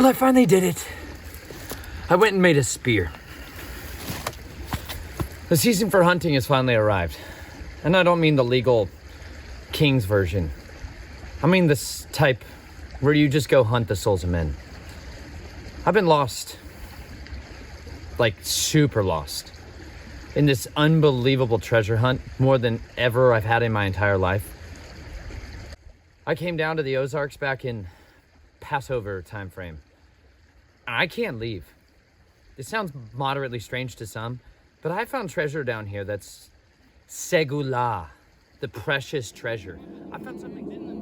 Well, I finally did it. I went and made a spear. The season for hunting has finally arrived. And I don't mean the legal King's version. I mean this type where you just go hunt the souls of men. I've been lost. Like super lost. In this unbelievable treasure hunt, more than ever I've had in my entire life. I came down to the Ozarks back in Passover time frame. I can't leave. This sounds moderately strange to some, but I found treasure down here that's segula, the precious treasure. I found something in them.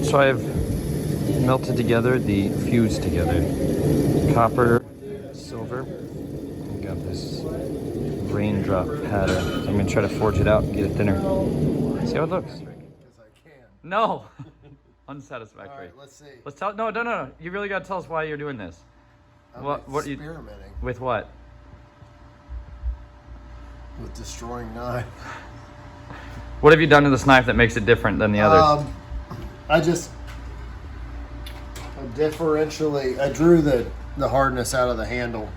So I've melted together the fused together copper, silver. I got this raindrop pattern. I'm gonna try to forge it out and get it thinner. See how it looks. Because I can. No, unsatisfactory. All right, let's see. Let's tell. No. You really gotta tell us why you're doing this. What experimenting with what? with destroying knife. What have you done to this knife that makes it different than the others? I drew the hardness out of the handle.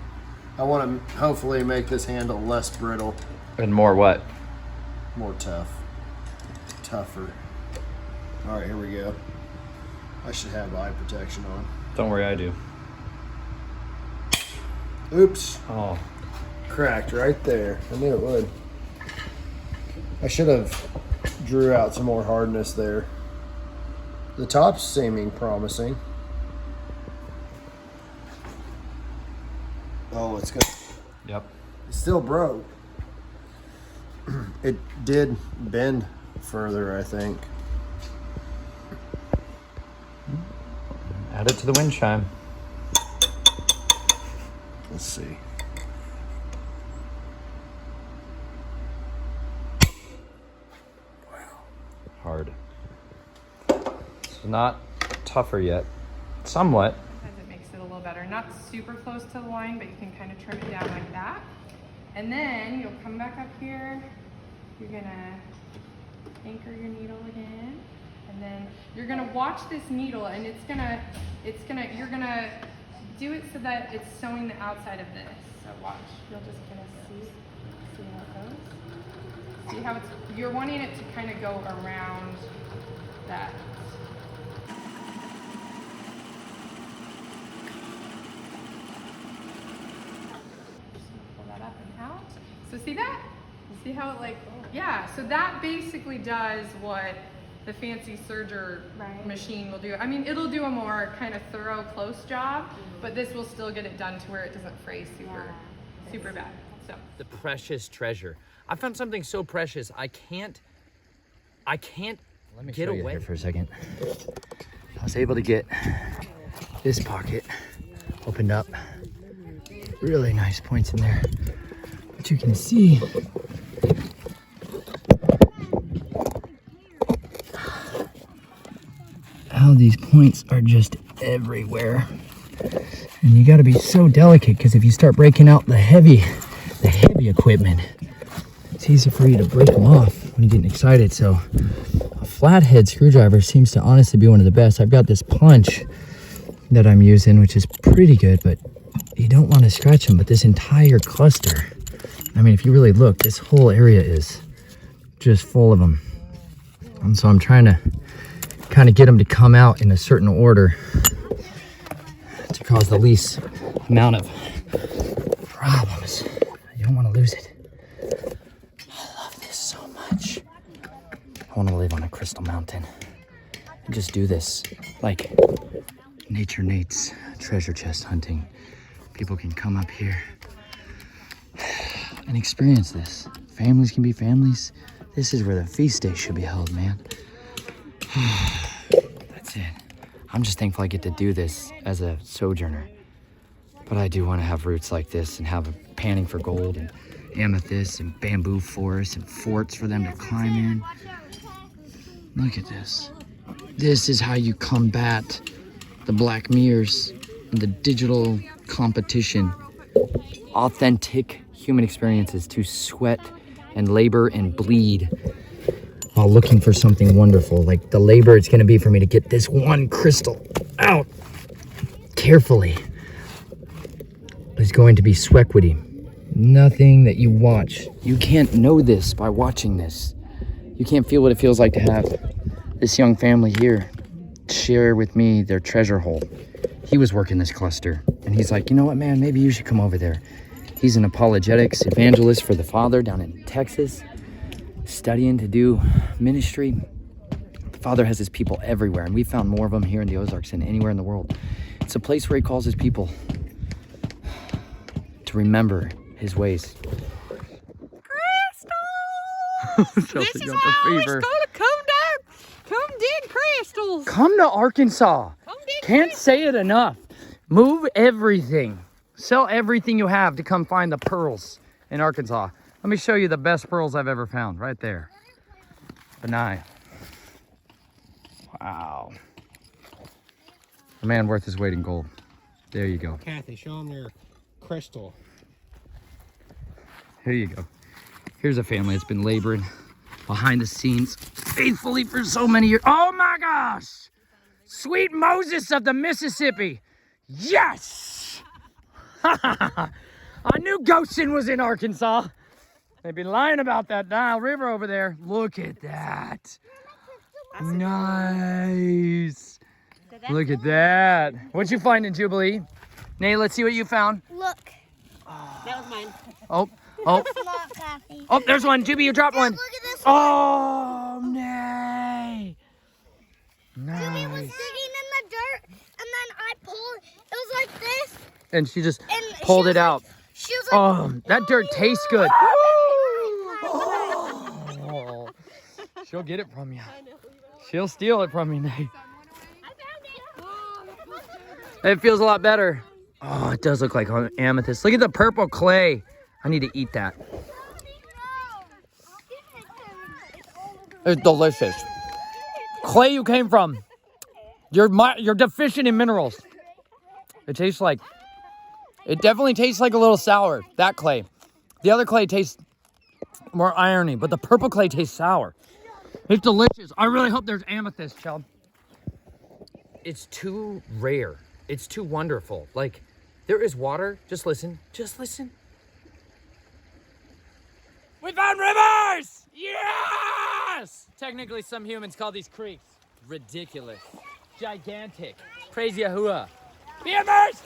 I want to hopefully make this handle less brittle. And more what? More tougher. All right, here we go. I should have eye protection on. Don't worry, I do. Oops. Oh. Cracked right there. I knew it would. I should have drew out some more hardness there. The top's seeming promising. Oh, it's good. Yep. It still broke. It did bend further, I think. Add it to the wind chime. Let's see. Wow. Hard. Not tougher yet. Somewhat. As it makes it a little better. Not super close to the line, but you can kind of trim it down like that. And then you'll come back up here. You're gonna anchor your needle again. And then you're gonna watch this needle and you're gonna do it so that it's sewing the outside of this. So watch, you'll just kind of see how it goes. See how you're wanting it to kind of go around that. So see that? You see how it yeah, so that basically does what the fancy serger machine will do. I mean, it'll do a more kind of thorough, close job, but this will still get it done to where it doesn't fray super bad. So the precious treasure. I found something so precious, I can't Let me get away here for a second. I was able to get this pocket opened up. Really nice points in there. But you can see how these points are just everywhere. And you gotta be so delicate because if you start breaking out the heavy equipment, it's easy for you to break them off when you're getting excited. So a flathead screwdriver seems to honestly be one of the best. I've got this punch that I'm using, which is pretty good, but you don't want to scratch them. But this entire cluster, I mean, if you really look, this whole area is just full of them. And so I'm trying to kind of get them to come out in a certain order to cause the least amount of problems. You don't want to lose it. I love this so much. want to live on a crystal mountain and just do this like Nature Nate's treasure chest hunting. People can come up here and experience this. Families can be families. This is where the feast day should be held, man. That's it. I'm just thankful I get to do this as a sojourner. But I do want to have roots like this and have a panning for gold and amethyst and bamboo forests and forts for them to climb in. Look at this. This is how you combat the black mirrors and the digital competition. Authentic human experiences to sweat and labor and bleed while looking for something wonderful. Like the labor it's going to be for me to get this one crystal out carefully is going to be swequity. Nothing that you watch. You can't know this by watching this. You can't feel what it feels like to have this young family here share with me their treasure hole. He was working this cluster and he's like, you know what, man, maybe you should come over there. He's an apologetics evangelist for the Father down in Texas, studying to do ministry. The Father has his people everywhere, and we found more of them here in the Ozarks than anywhere in the world. It's a place where he calls his people to remember his ways. Crystals! This is how it's gonna come down. Come dig crystals. Come to Arkansas. Come dig Can't crystals. say it enough. Move everything. Sell everything you have to come find the pearls in Arkansas. Let me show you the best pearls I've ever found right there. Benai. Wow. A man worth his weight in gold. There you go. Kathy, show them your crystal. Here you go. Here's a family that's been laboring behind the scenes faithfully for so many years. Oh my gosh! Sweet Moses of the Mississippi. Yes! I knew Goshen was in Arkansas. They've been lying about that Nile River over there. Look at that. Nice. Look at that. What'd you find in Jubilee? Nay, let's see what you found. Look. That was mine. Oh. It's not Kathy. Oh, there's one. Juby, you dropped one. Look at this one. Oh, nay. Nice. Jimmy was digging in the dirt, and then I pulled. It was like this. And she just And pulled she it was out. Like, she was like, Oh, that dirt tastes good. Oh. She'll get it from you. She'll steal it from you, Nate. It feels a lot better. Oh, it does look like amethyst. Look at the purple clay. I need to eat that. It's delicious. Clay you came from. You're deficient in minerals. It tastes like, it definitely tastes like a little sour, that clay. The other clay tastes more irony, but the purple clay tastes sour. It's delicious. I really hope there's amethyst, Chub. It's too rare. It's too wonderful. Like, there is water. Just listen. Just listen. We found rivers! Yes! Technically, some humans call these creeks. Ridiculous. Gigantic. Praise Yahuwah. Be immersed!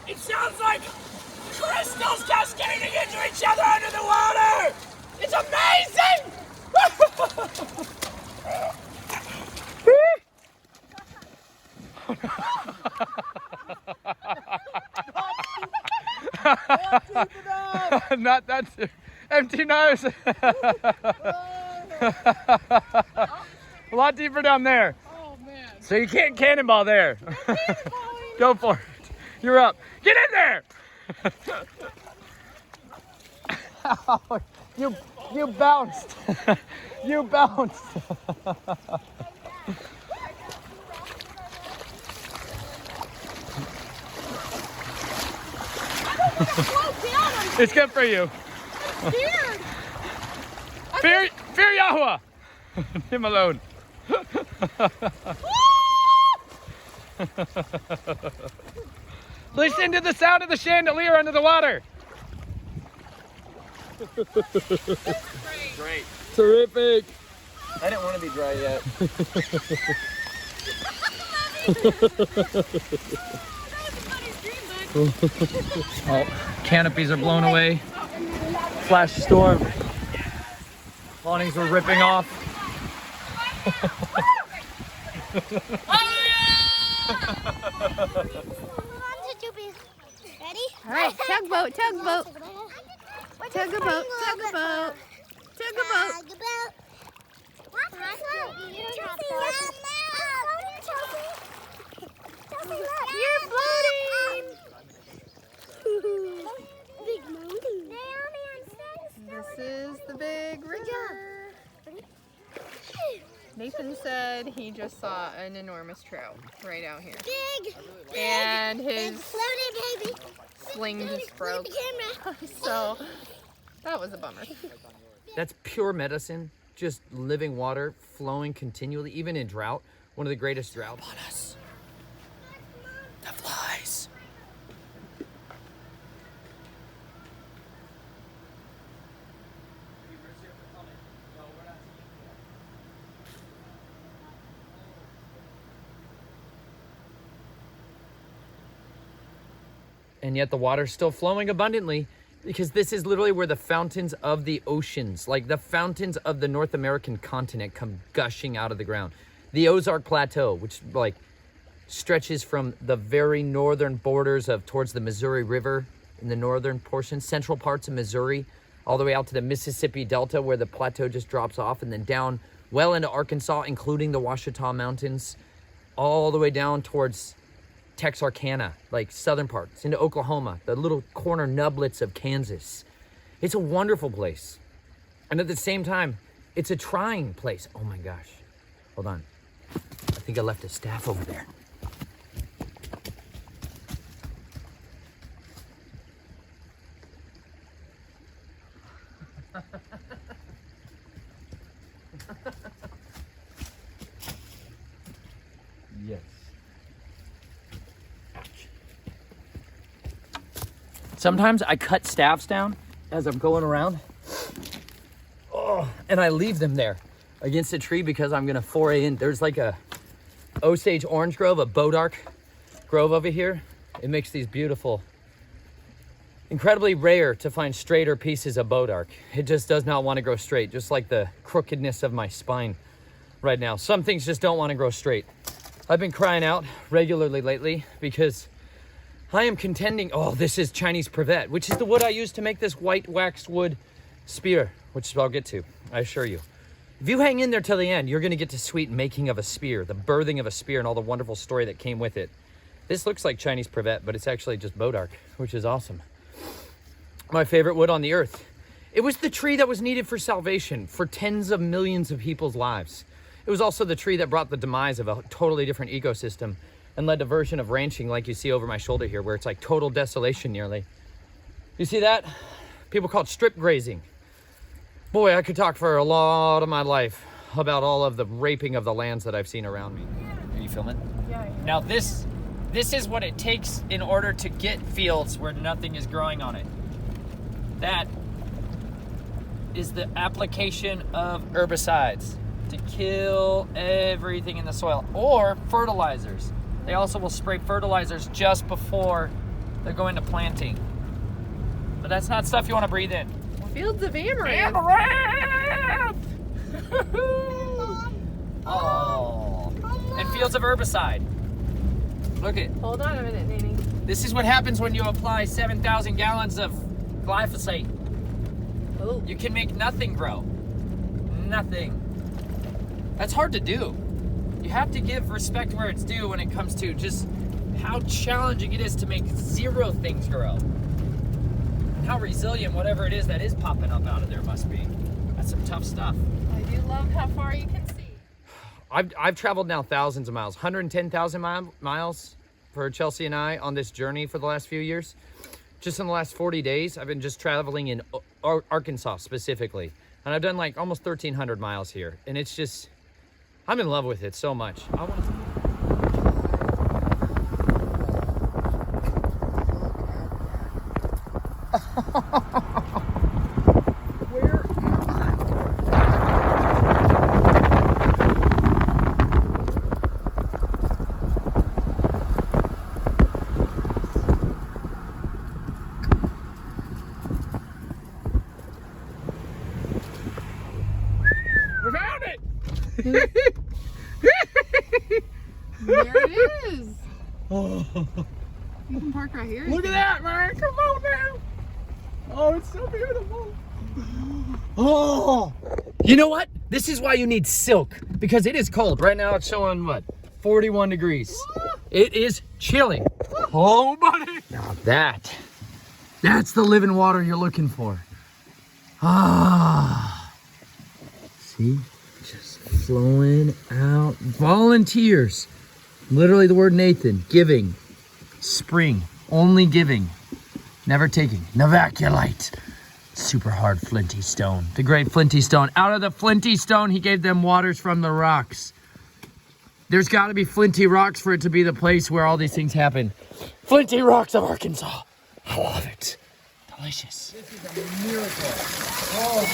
It sounds like crystals cascading into each other under the water! It's amazing! Not that empty nose. A lot deeper down there. Oh man. So you can't cannonball there. Go for it. You're up. Get in there. You bounced. You bounced. It's good for you. Scared. Fear Yahuwah. Him alone. Listen to the sound of the chandelier under the water. Great. Terrific. I didn't want to be dry yet. Oh, canopies are blown away. Flash storm. Awnings were ripping off. Ready? All right, tugboat, tugboat. Tug-a-boat, tug-a-boat. Tug-a-boat. You're floating. This is the big river. Nathan said he just saw an enormous trout right out here. And his sling just broke. So that was a bummer. That's pure medicine. Just living water flowing continually, even in drought. One of the greatest droughts. On us. The flies. And yet the water's still flowing abundantly, because this is literally where the fountains of the oceans, like the fountains of the North American continent, come gushing out of the ground. The Ozark Plateau, which like stretches from the very northern borders of towards the Missouri River in the northern portion, central parts of Missouri, all the way out to the Mississippi Delta, where the plateau just drops off, and then down well into Arkansas, including the Ouachita Mountains, all the way down towards Texarkana, like southern parts, into Oklahoma, the little corner nublets of Kansas. It's a wonderful place. And at the same time, it's a trying place. Oh my gosh. Hold on. I think I left a staff over there. Yes. Sometimes I cut staffs down as I'm going around. Oh, and I leave them there against a tree because I'm gonna foray in. There's like a Osage orange grove, a bodark grove over here. It makes these beautiful, incredibly rare to find straighter pieces of bodark. It just does not want to grow straight, just like the crookedness of my spine right now. Some things just don't want to grow straight. I've been crying out regularly lately because I am contending. Oh, this is Chinese privet, which is the wood I use to make this white waxed wood spear, which I'll get to, I assure you. If you hang in there till the end, you're gonna get to sweet making of a spear, the birthing of a spear, and all the wonderful story that came with it. This looks like Chinese privet, but it's actually just bodark, which is awesome. My favorite wood on the earth. It was the tree that was needed for salvation for tens of millions of people's lives. It was also the tree that brought the demise of a totally different ecosystem and led to a version of ranching like you see over my shoulder here, where it's like total desolation nearly. You see that? People call it strip grazing. Boy, I could talk for a lot of my life about all of the raping of the lands that I've seen around me. Are you filming? Yeah. Now this is what it takes in order to get fields where nothing is growing on it. That is the application of herbicides to kill everything in the soil, or fertilizers. They also will spray fertilizers just before they're going to planting. But that's not stuff you want to breathe in. Fields of amaranth. Oh. And fields of herbicide. Look it. Hold on a minute, Nene. This is what happens when you apply 7,000 gallons of glyphosate. Oh. You can make nothing grow. Nothing. That's hard to do. You have to give respect where it's due when it comes to just how challenging it is to make zero things grow. And how resilient whatever it is that is popping up out of there must be. That's some tough stuff. I do love how far you can see. I've traveled now thousands of miles, 110,000 miles for Chelsea and I on this journey for the last few years. Just in the last 40 days, I've been just traveling in Arkansas specifically. And I've done like almost 1,300 miles here. And it's just, I'm in love with it so much. I want to... There it is. You can park right here. Look at that, man. Come on now. Oh, it's so beautiful. Oh, you know what? This is why you need silk, because it is cold. Right now it's showing what? 41 degrees. It is chilling. Oh, buddy. Now that's the living water you're looking for. Ah. See? Just flowing out. Volunteers. Literally the word Nathan. Giving. Spring. Only giving. Never taking. Navaculite. Super hard flinty stone. The great flinty stone. Out of the flinty stone, he gave them waters from the rocks. There's got to be flinty rocks for it to be the place where all these things happen. Flinty rocks of Arkansas. I love it. Delicious. This is a miracle. Oh.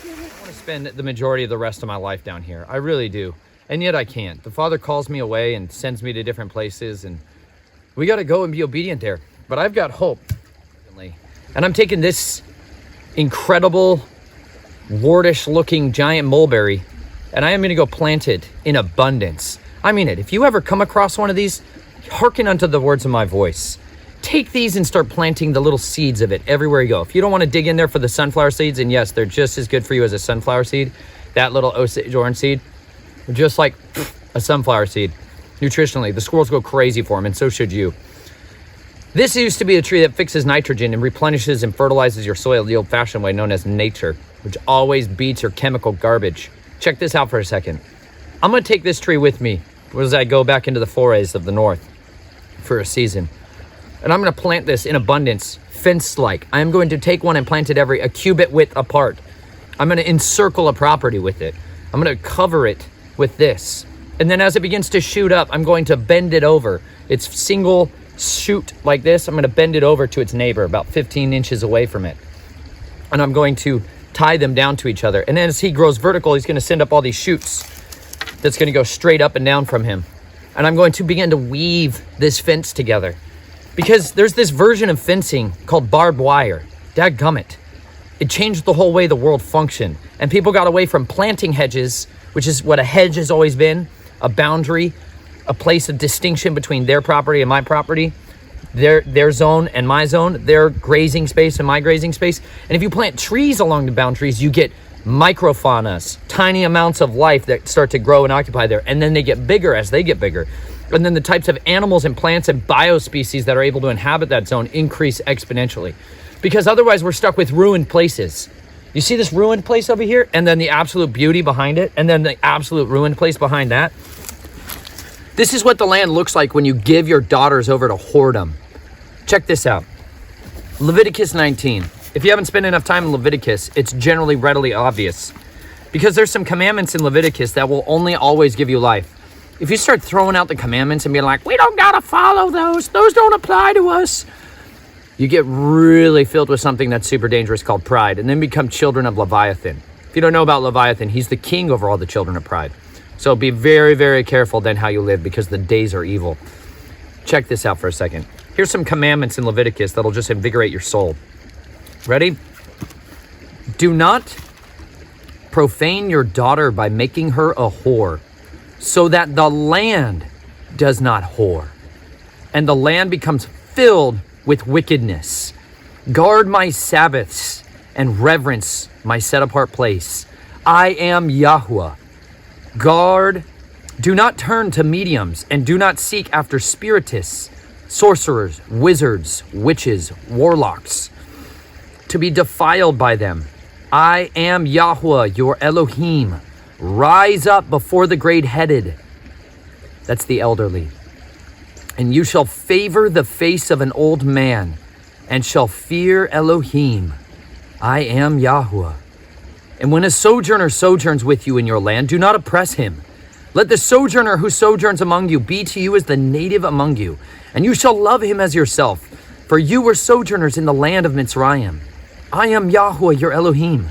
I want to spend the majority of the rest of my life down here. I really do. And yet I can't. The Father calls me away and sends me to different places, and we got to go and be obedient there. But I've got hope. And I'm taking this incredible, wartish looking giant mulberry, and I am going to go plant it in abundance. I mean it. If you ever come across one of these, hearken unto the words of my voice. Take these and start planting the little seeds of it everywhere you go. If you don't want to dig in there for the sunflower seeds, and yes, they're just as good for you as a sunflower seed, that little Osage orange seed, just like a sunflower seed. Nutritionally, the squirrels go crazy for them, and so should you. This used to be a tree that fixes nitrogen and replenishes and fertilizes your soil the old-fashioned way known as nature, which always beats your chemical garbage. Check this out for a second. I'm going to take this tree with me as I go back into the forays of the north for a season. And I'm going to plant this in abundance, fence-like. I'm going to take one and plant it a cubit width apart. I'm going to encircle a property with it. I'm going to cover it with this. And then as it begins to shoot up, I'm going to bend it over. It's single shoot like this. I'm going to bend it over to its neighbor about 15 inches away from it. And I'm going to tie them down to each other. And then as he grows vertical, he's going to send up all these shoots that's going to go straight up and down from him. And I'm going to begin to weave this fence together. Because there's this version of fencing called barbed wire. Dadgummit. It changed the whole way the world functioned. And people got away from planting hedges, which is what a hedge has always been, a boundary, a place of distinction between their property and my property, their zone and my zone, their grazing space and my grazing space. And if you plant trees along the boundaries, you get microfaunas, tiny amounts of life that start to grow and occupy there. And then they get bigger as they get bigger. And then the types of animals and plants and biospecies that are able to inhabit that zone increase exponentially. Because otherwise we're stuck with ruined places. You see this ruined place over here? And then the absolute beauty behind it? And then the absolute ruined place behind that? This is what the land looks like when you give your daughters over to whoredom. Check this out. Leviticus 19. If you haven't spent enough time in Leviticus, it's generally readily obvious. Because there's some commandments in Leviticus that will only always give you life. If you start throwing out the commandments and being like, we don't gotta follow those don't apply to us, you get really filled with something that's super dangerous called pride, and then become children of Leviathan. If you don't know about Leviathan, he's the king over all the children of pride. So be very, very careful then how you live, because the days are evil. Check this out for a second. Here's some commandments in Leviticus that'll just invigorate your soul. Ready? Do not profane your daughter by making her a whore, so that the land does not whore, and the land becomes filled with wickedness. Guard my Sabbaths and reverence my set-apart place. I am Yahuwah. Do not turn to mediums, and do not seek after spiritists, sorcerers, wizards, witches, warlocks, to be defiled by them. I am Yahuwah, your Elohim. Rise up before the great-headed. That's the elderly. And you shall favor the face of an old man, and shall fear Elohim. I am Yahuwah. And when a sojourner sojourns with you in your land, do not oppress him. Let the sojourner who sojourns among you be to you as the native among you, and you shall love him as yourself, for you were sojourners in the land of Mitzrayim. I am Yahuwah, your Elohim.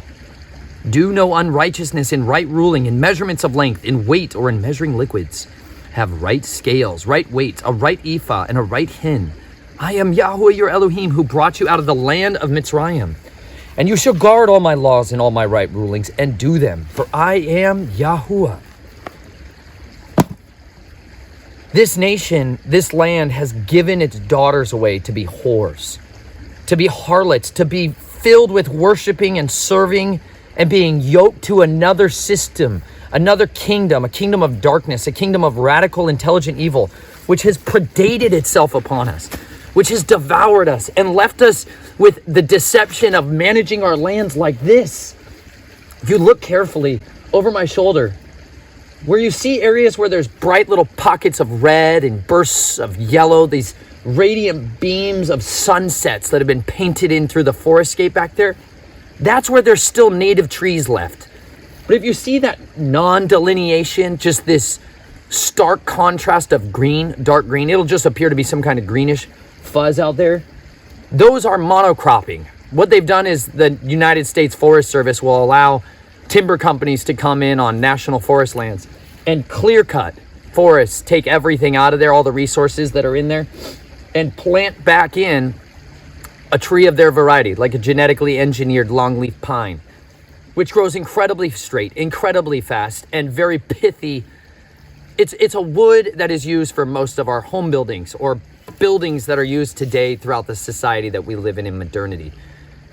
Do no unrighteousness in right ruling, in measurements of length, in weight, or in measuring liquids. have right scales, right weights, a right ephah, and a right hin. I am Yahweh your Elohim, who brought you out of the land of Mitzrayim. And you shall guard all my laws and all my right rulings, and do them, for I am Yahuwah. This nation, this land, has given its daughters away to be whores, to be harlots, to be filled with worshiping and serving and being yoked to another system, another kingdom, a kingdom of darkness, a kingdom of radical, intelligent evil, which has predated itself upon us, which has devoured us and left us with the deception of managing our lands like this. If you look carefully over my shoulder, where you see areas where there's bright little pockets of red and bursts of yellow, these radiant beams of sunsets that have been painted in through the forestscape back there, that's where there's still native trees left. But if you see that non-delineation, just this stark contrast of green, dark green, it'll just appear to be some kind of greenish fuzz out there. Those are monocropping. What they've done is the United States Forest Service will allow timber companies to come in on national forest lands and clear cut forests, take everything out of there, all the resources that are in there, and plant back in a tree of their variety, like a genetically engineered longleaf pine, which grows incredibly straight, incredibly fast, and very pithy. It's a wood that is used for most of our home buildings or buildings that are used today throughout the society that we live in modernity.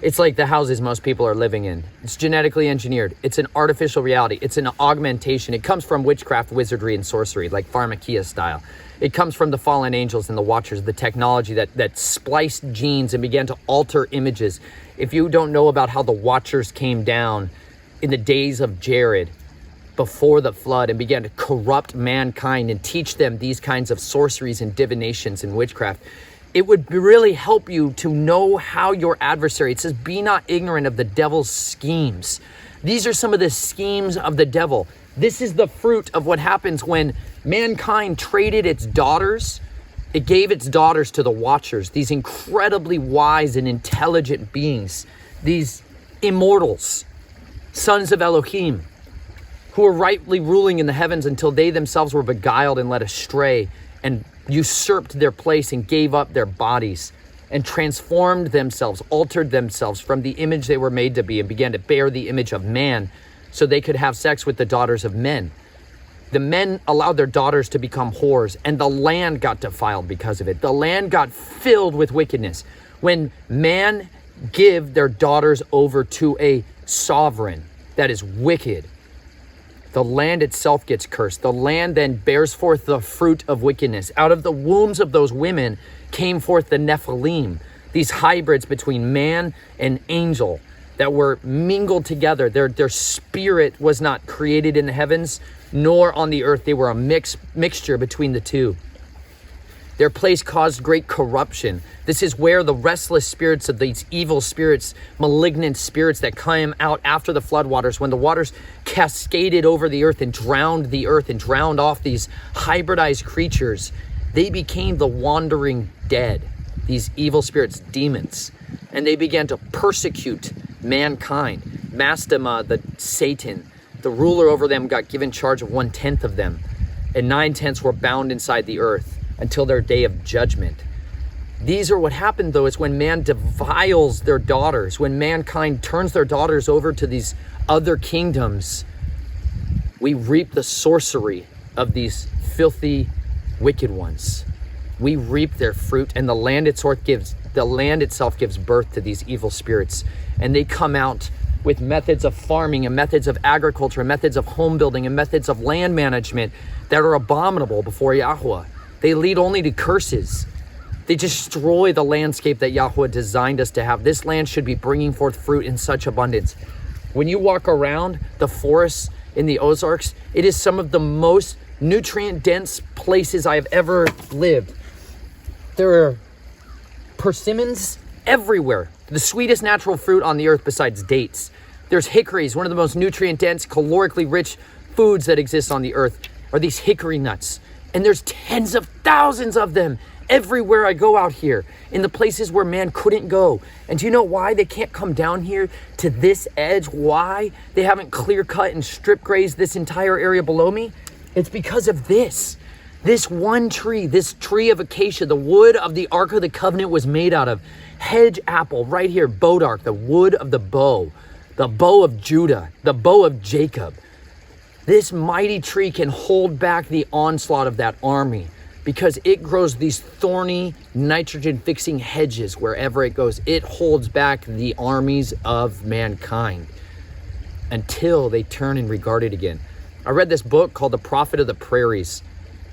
It's like the houses most people are living in. It's genetically engineered. It's an artificial reality. It's an augmentation. It comes from witchcraft, wizardry, and sorcery, like pharmakia style. It comes from the fallen angels and the watchers, the technology that spliced genes and began to alter images. If you don't know about how the watchers came down in the days of Jared before the flood and began to corrupt mankind and teach them these kinds of sorceries and divinations and witchcraft, it would really help you to know how your adversary, it says, be not ignorant of the devil's schemes. These are some of the schemes of the devil. This is the fruit of what happens when mankind traded its daughters. It gave its daughters to the watchers, these incredibly wise and intelligent beings, these immortals, sons of Elohim, who were rightly ruling in the heavens until they themselves were beguiled and led astray and usurped their place and gave up their bodies and transformed themselves, altered themselves from the image they were made to be and began to bear the image of man so they could have sex with the daughters of men. The men allowed their daughters to become whores, and the land got defiled because of it. The land got filled with wickedness. When man give their daughters over to a sovereign that is wicked, the land itself gets cursed. The land then bears forth the fruit of wickedness. Out of the wombs of those women came forth the Nephilim, these hybrids between man and angel that were mingled together. Their spirit was not created in the heavens, nor on the earth. They were a mixture between the two. Their place caused great corruption. This is where the restless spirits of these evil spirits, malignant spirits that came out after the floodwaters, when the waters cascaded over the earth and drowned off these hybridized creatures, they became the wandering dead, these evil spirits, demons, and they began to persecute mankind. Mastema, the Satan, the ruler over them, got given charge of 1/10 of them, and 9/10 were bound inside the earth until their day of judgment. These are what happened, though, is when man defiles their daughters, when mankind turns their daughters over to these other kingdoms, we reap the sorcery of these filthy, wicked ones. We reap their fruit, and the land itself gives birth to these evil spirits, and they come out with methods of farming and methods of agriculture and methods of home building and methods of land management that are abominable before Yahweh. They lead only to curses. They destroy the landscape that Yahweh designed us to have. This land should be bringing forth fruit in such abundance. When you walk around the forests in the Ozarks, it is some of the most nutrient-dense places I have ever lived. There are persimmons everywhere, the sweetest natural fruit on the earth besides dates. There's hickories, one of the most nutrient-dense, calorically rich foods that exist on the earth are these hickory nuts. And there's tens of thousands of them everywhere I go out here, in the places where man couldn't go. And do you know why they can't come down here to this edge? Why they haven't clear cut and strip grazed this entire area below me? It's because of this. This one tree, this tree of acacia, the wood of the Ark of the Covenant was made out of. Hedge apple right here, bodark, the wood of the bow of Judah, the bow of Jacob. This mighty tree can hold back the onslaught of that army because it grows these thorny, nitrogen-fixing hedges wherever it goes. It holds back the armies of mankind until they turn and regard it again. I read this book called The Prophet of the Prairies,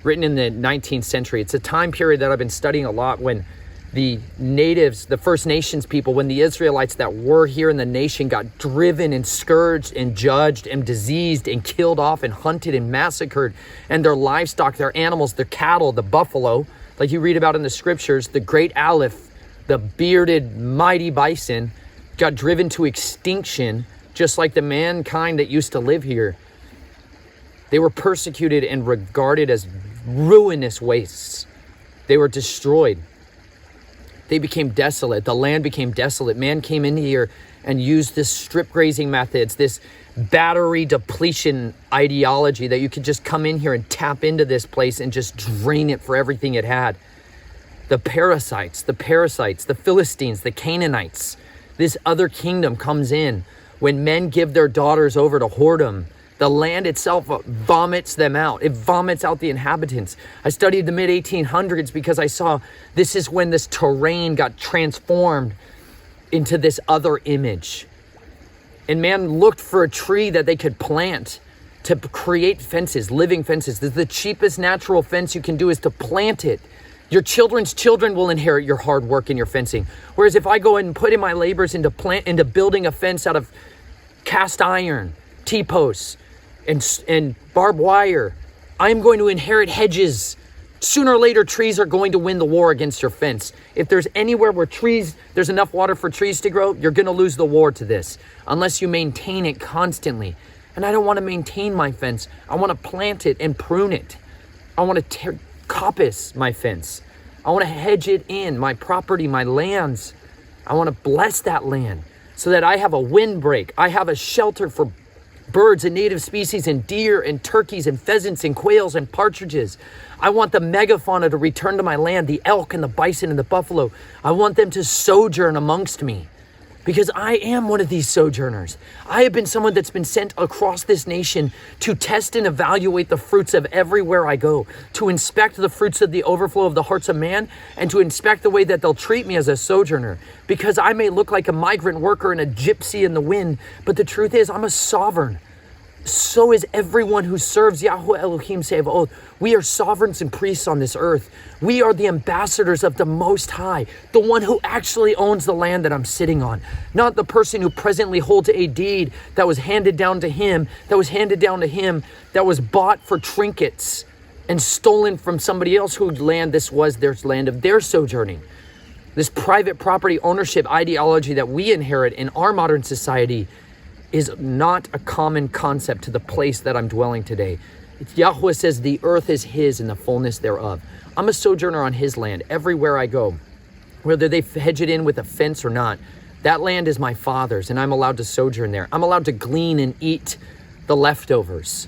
written in the 19th century. It's a time period that I've been studying a lot when the natives, the First Nations people, when the Israelites that were here in the nation got driven and scourged and judged and diseased and killed off and hunted and massacred, and their livestock, their animals, their cattle, the buffalo, like you read about in the scriptures, the great aleph, the bearded mighty bison, got driven to extinction, just like the mankind that used to live here. They were persecuted and regarded as ruinous wastes. They were destroyed. They became desolate. The land became desolate. Man came in here and used this strip grazing methods, this battery depletion ideology that you could just come in here and tap into this place and just drain it for everything it had. The parasites, the Philistines, the Canaanites, this other kingdom comes in. When men give their daughters over to whoredom, the land itself vomits them out. It vomits out the inhabitants. I studied the mid-1800s because I saw this is when this terrain got transformed into this other image. And man looked for a tree that they could plant to create fences, living fences. The cheapest natural fence you can do is to plant it. Your children's children will inherit your hard work and your fencing. Whereas if I go and put in my labors into building a fence out of cast iron, T-posts, and barbed wire, I'm going to inherit hedges. Sooner or later, trees are going to win the war against your fence. If there's anywhere where there's enough water for trees to grow, you're going to lose the war to this unless you maintain it constantly. And I don't want to maintain my fence. I want to plant it and prune it. I want to coppice my fence. I want to hedge it in, my property, my lands. I want to bless that land so that I have a windbreak. I have a shelter for birds and native species and deer and turkeys and pheasants and quails and partridges. I want the megafauna to return to my land, the elk and the bison and the buffalo. I want them to sojourn amongst me because I am one of these sojourners. I have been someone that's been sent across this nation to test and evaluate the fruits of everywhere I go, to inspect the fruits of the overflow of the hearts of man, and to inspect the way that they'll treat me as a sojourner. Because I may look like a migrant worker and a gypsy in the wind, but the truth is I'm a sovereign. So is everyone who serves Yahweh Elohim Sevaot. We are sovereigns and priests on this earth. We are the ambassadors of the Most High, the one who actually owns the land that I'm sitting on, not the person who presently holds a deed that was handed down to him, that was bought for trinkets and stolen from somebody else whose land this was, their land of their sojourning. This private property ownership ideology that we inherit in our modern society is not a common concept to the place that I'm dwelling today. Yahweh says the earth is his and the fullness thereof. I'm a sojourner on his land everywhere I go. Whether they hedge it in with a fence or not, that land is my father's and I'm allowed to sojourn there. I'm allowed to glean and eat the leftovers.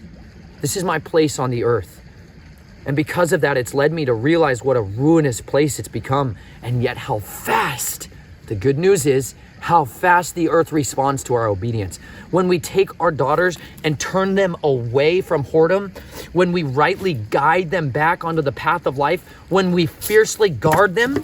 This is my place on the earth. And because of that, it's led me to realize what a ruinous place it's become, and yet how fast, the good news is, how fast the earth responds to our obedience. When we take our daughters and turn them away from whoredom, when we rightly guide them back onto the path of life, when we fiercely guard them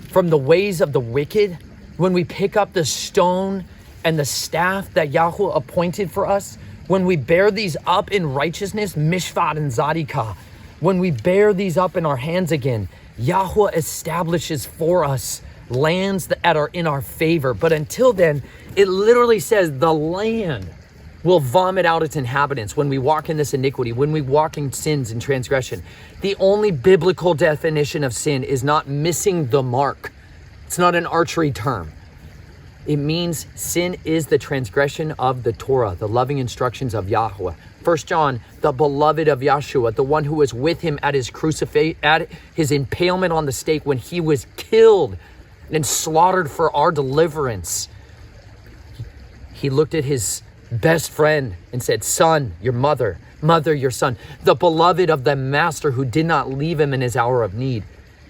from the ways of the wicked, when we pick up the stone and the staff that Yahweh appointed for us, when we bear these up in righteousness, mishvat and zadikah, when we bear these up in our hands again, Yahweh establishes for us lands that are in our favor. But until then, it literally says the land will vomit out its inhabitants when we walk in this iniquity, when we walk in sins and transgression. The only biblical definition of sin is not missing the mark. It's not an archery term. It means sin is the transgression of the Torah, the loving instructions of Yahweh. 1 John, the beloved of Yahshua, the one who was with him at his at his impalement on the stake when he was killed and slaughtered for our deliverance. He looked at his best friend and said, son, your mother, mother, your son, the beloved of the master who did not leave him in his hour of need.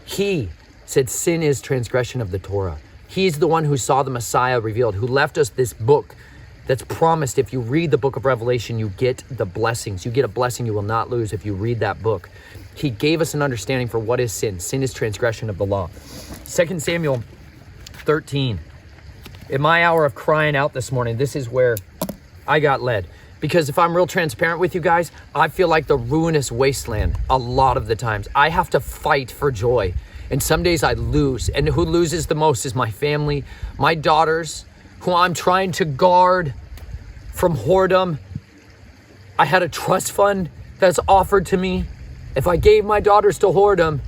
He said, sin is transgression of the Torah. He's the one who saw the Messiah revealed, who left us this book that's promised. If you read the book of Revelation, you get the blessings. You get a blessing you will not lose if you read that book. He gave us an understanding for what is sin. Sin is transgression of the law. 2 Samuel 13. In my hour of crying out this morning, this is where I got led. Because if I'm real transparent with you guys, I feel like the ruinous wasteland a lot of the times. I have to fight for joy. And some days I lose. And who loses the most is my family, my daughters, who I'm trying to guard from whoredom. I had a trust fund that's offered to me. If I gave my daughters to whoredom,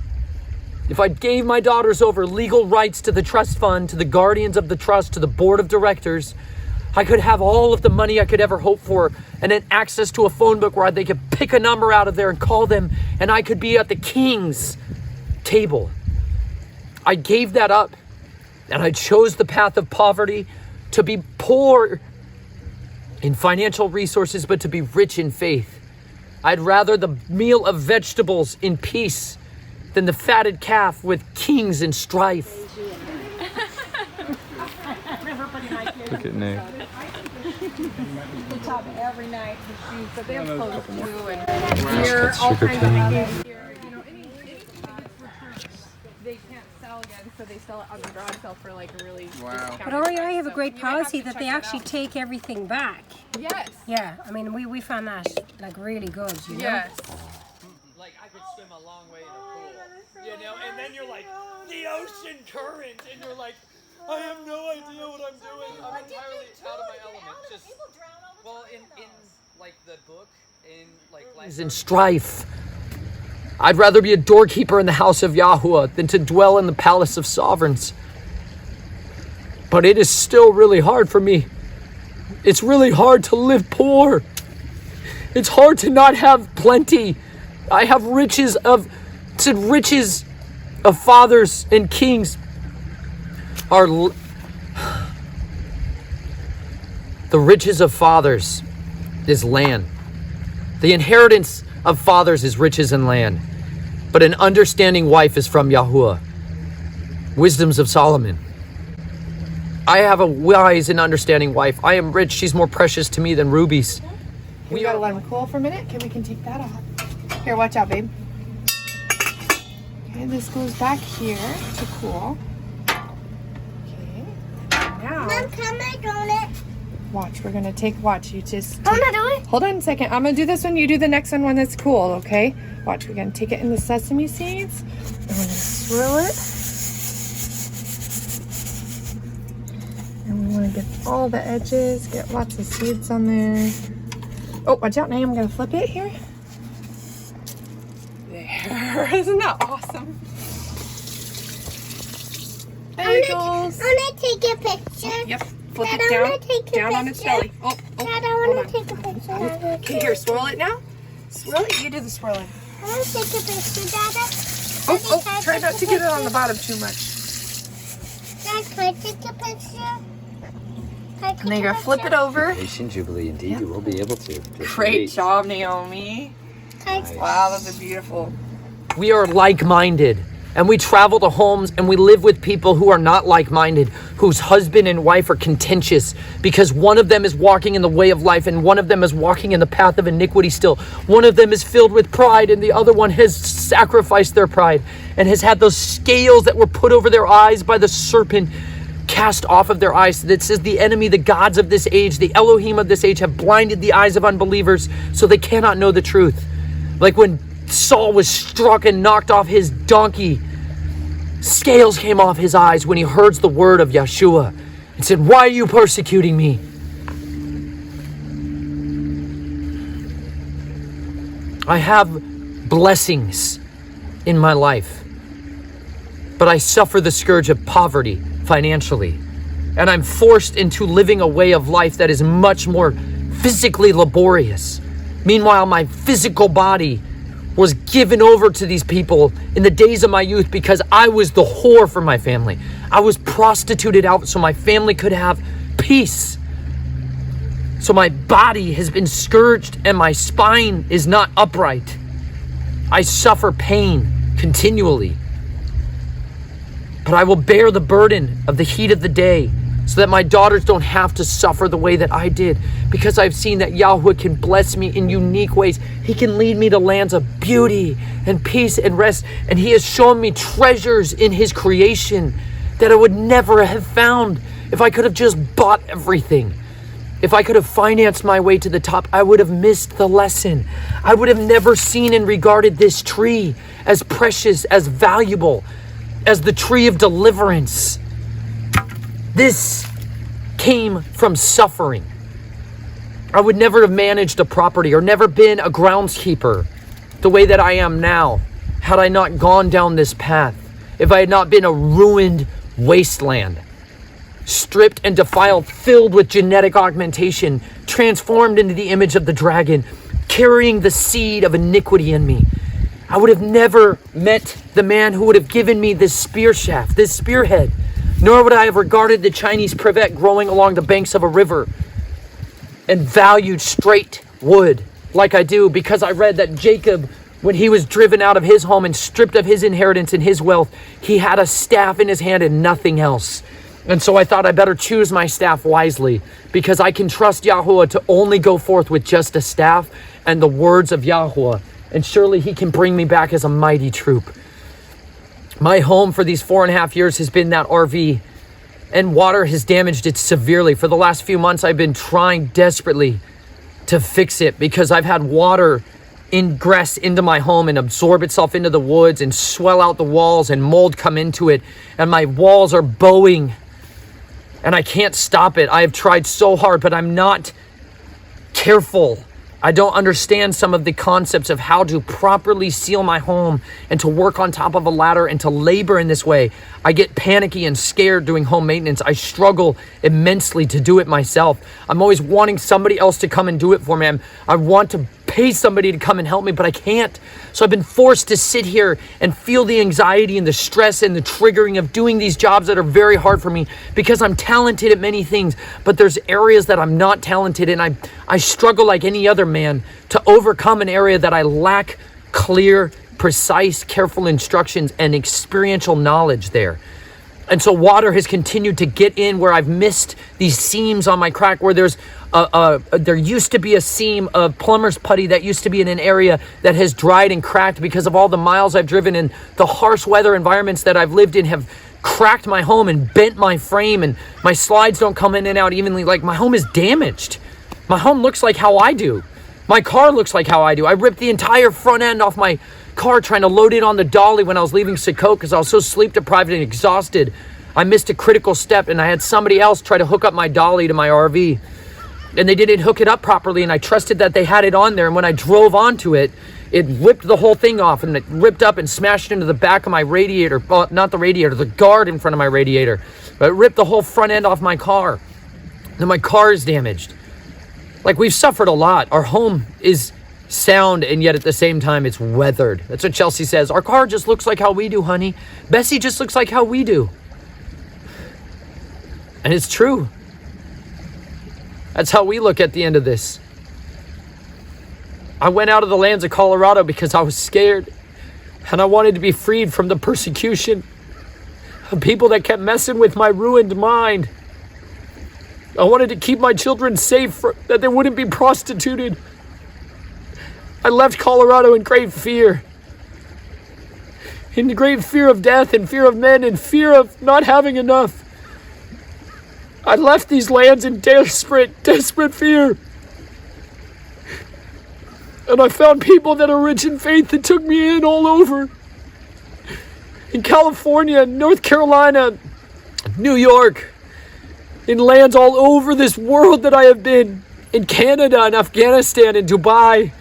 if I gave my daughters over legal rights to the trust fund, to the guardians of the trust, to the board of directors, I could have all of the money I could ever hope for, and then access to a phone book where they could pick a number out of there and call them, and I could be at the king's table. I gave that up, and I chose the path of poverty, to be poor in financial resources, but to be rich in faith. I'd rather the meal of vegetables in peace than the fatted calf with kings and strife. Look at Nick. They chop every night for shoes, but they have clothes too, and gear, all kinds of gear. You know, anything that gets returned, they can't sell again, so they sell it on the garage sale for like a really discounted But I price. have a So great you might have policy to that check they it actually out. take everything back. Yes. Yeah, I mean, we found that like really good, you know? Yes. Like I could swim a long way in a pool, you know, and then you're like, the ocean current, and you're like, I have no idea what I'm doing. I'm entirely out of my element. Just, well, in like the book, in like in strife. I'd rather be a doorkeeper in the house of Yahuwah than to dwell in the palace of sovereigns. But it is still really hard for me. It's really hard to live poor. It's hard to not have plenty. I have riches of fathers and kings. The riches of fathers is land. The inheritance of fathers is riches and land. But an understanding wife is from Yahuwah. Wisdoms of Solomon. I have a wise and understanding wife. I am rich. She's more precious to me than rubies. We gotta let them cool for a minute. We can take that off. Here, watch out, babe. Okay, this goes back here to cool. Okay. Now, Mom, can I do it? watch. We're gonna watch. You just. I'm gonna do it. Hold on a second. I'm gonna do this one. You do the next one when it's cool, okay? Watch. We're gonna take it in the sesame seeds. And we're gonna swirl it. And we wanna get all the edges, get lots of seeds on there. Oh, watch out, now I'm gonna flip it here. There. Isn't that awesome? There it goes. I'm gonna take a picture. Yep. Flip Dad, it I wanna take down. a Down on its picture. belly. Oh, Dad, I hold wanna on. take a picture of it. Okay, here, swirl it now. Swirl it. You do the swirling. I wanna take a picture, Dada. Oh, try not to get it on the bottom too much. Dad, can I take a picture? And then you're gonna flip it over. Nation Jubilee, indeed, you will be able to. Just Great wait. job, Naomi. Wow, those are beautiful. We are like-minded, and we travel to homes and we live with people who are not like-minded, whose husband and wife are contentious because one of them is walking in the way of life and one of them is walking in the path of iniquity still. One of them is filled with pride and the other one has sacrificed their pride and has had those scales that were put over their eyes by the serpent cast off of their eyes. That says the enemy, the gods of this age, the Elohim of this age have blinded the eyes of unbelievers so they cannot know the truth. Like when Saul was struck and knocked off his donkey, scales came off his eyes when he heard the word of Yeshua and said, "Why are you persecuting me?" I have blessings in my life, but I suffer the scourge of poverty financially, and I'm forced into living a way of life that is much more physically laborious. Meanwhile, my physical body was given over to these people in the days of my youth because I was the whore for my family. I was prostituted out so my family could have peace. So my body has been scourged and my spine is not upright. I suffer pain continually. But I will bear the burden of the heat of the day so that my daughters don't have to suffer the way that I did, because I've seen that Yahweh can bless me in unique ways. He can lead me to lands of beauty and peace and rest. And he has shown me treasures in his creation that I would never have found if I could have just bought everything. If I could have financed my way to the top, I would have missed the lesson. I would have never seen and regarded this tree as precious, as valuable, as the tree of deliverance. This came from suffering. I would never have managed a property or never been a groundskeeper the way that I am now had I not gone down this path. If I had not been a ruined wasteland, stripped and defiled, filled with genetic augmentation, transformed into the image of the dragon, carrying the seed of iniquity in me, I would have never met the man who would have given me this spear shaft, this spearhead, nor would I have regarded the Chinese privet growing along the banks of a river and valued straight wood like I do, because I read that Jacob, when he was driven out of his home and stripped of his inheritance and his wealth, he had a staff in his hand and nothing else. And so I thought I better choose my staff wisely, because I can trust Yahweh to only go forth with just a staff and the words of Yahweh. And surely he can bring me back as a mighty troop. My home for these 4.5 years has been that RV, and water has damaged it severely. For the last few months, I've been trying desperately to fix it, because I've had water ingress into my home and absorb itself into the woods and swell out the walls and mold come into it. And my walls are bowing and I can't stop it. I have tried so hard, but I'm not careful. I don't understand some of the concepts of how to properly seal my home and to work on top of a ladder and to labor in this way. I get panicky and scared doing home maintenance. I struggle immensely to do it myself. I'm always wanting somebody else to come and do it for me. I want to pay somebody to come and help me, but I can't. So I've been forced to sit here and feel the anxiety and the stress and the triggering of doing these jobs that are very hard for me, because I'm talented at many things, but there's areas that I'm not talented in. I struggle like any other man to overcome an area that I lack clear, precise, careful instructions and experiential knowledge there. And so water has continued to get in where I've missed these seams on my crack, where there used to be a seam of plumber's putty that used to be in an area that has dried and cracked because of all the miles I've driven, and the harsh weather environments that I've lived in have cracked my home and bent my frame, and my slides don't come in and out evenly. Like, my home is damaged. My home looks like how I do. My car looks like how I do. I ripped the entire front end off my car trying to load it on the dolly when I was leaving Sukkot because I was so sleep deprived and exhausted. I missed a critical step, and I had somebody else try to hook up my dolly to my RV, and they didn't hook it up properly, and I trusted that they had it on there, and when I drove onto it, it ripped the whole thing off, and it ripped up and smashed into the back of my radiator. Well, not the radiator, the guard in front of my radiator. But it ripped the whole front end off my car. And my car is damaged. Like, we've suffered a lot. Our home is sound, and yet at the same time it's weathered. That's what Chelsea says. Our car just looks like how we do, honey. Bessie just looks like how we do. And it's true. That's how we look at the end of this. I went out of the lands of Colorado because I was scared, and I wanted to be freed from the persecution of people that kept messing with my ruined mind. I wanted to keep my children safe, that they wouldn't be prostituted. I left Colorado in great fear. In great fear of death and fear of men and fear of not having enough. I left these lands in desperate fear. And I found people that are rich in faith that took me in all over. In California, North Carolina, New York, in lands all over this world that I have been. In Canada, and Afghanistan, and Dubai,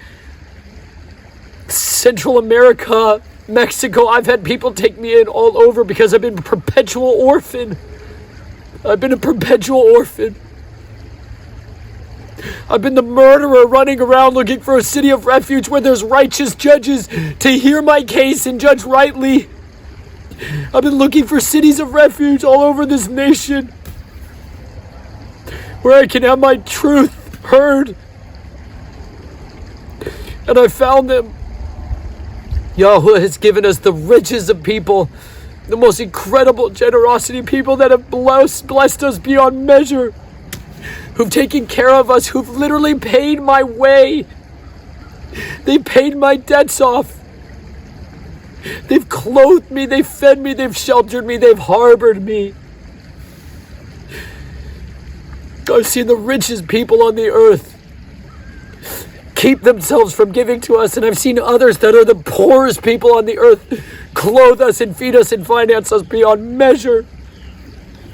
Central America, Mexico. I've had people take me in all over because I've been a perpetual orphan. I've been a perpetual orphan. I've been the murderer running around looking for a city of refuge where there's righteous judges to hear my case and judge rightly. I've been looking for cities of refuge all over this nation where I can have my truth heard. And I found them. Yahweh has given us the riches of people, the most incredible generosity, people that have blessed us beyond measure, who've taken care of us, who've literally paid my way. They paid my debts off. They've clothed me, they've fed me, they've sheltered me, they've harbored me. I've seen the richest people on the earth keep themselves from giving to us, and I've seen others that are the poorest people on the earth clothe us and feed us and finance us beyond measure.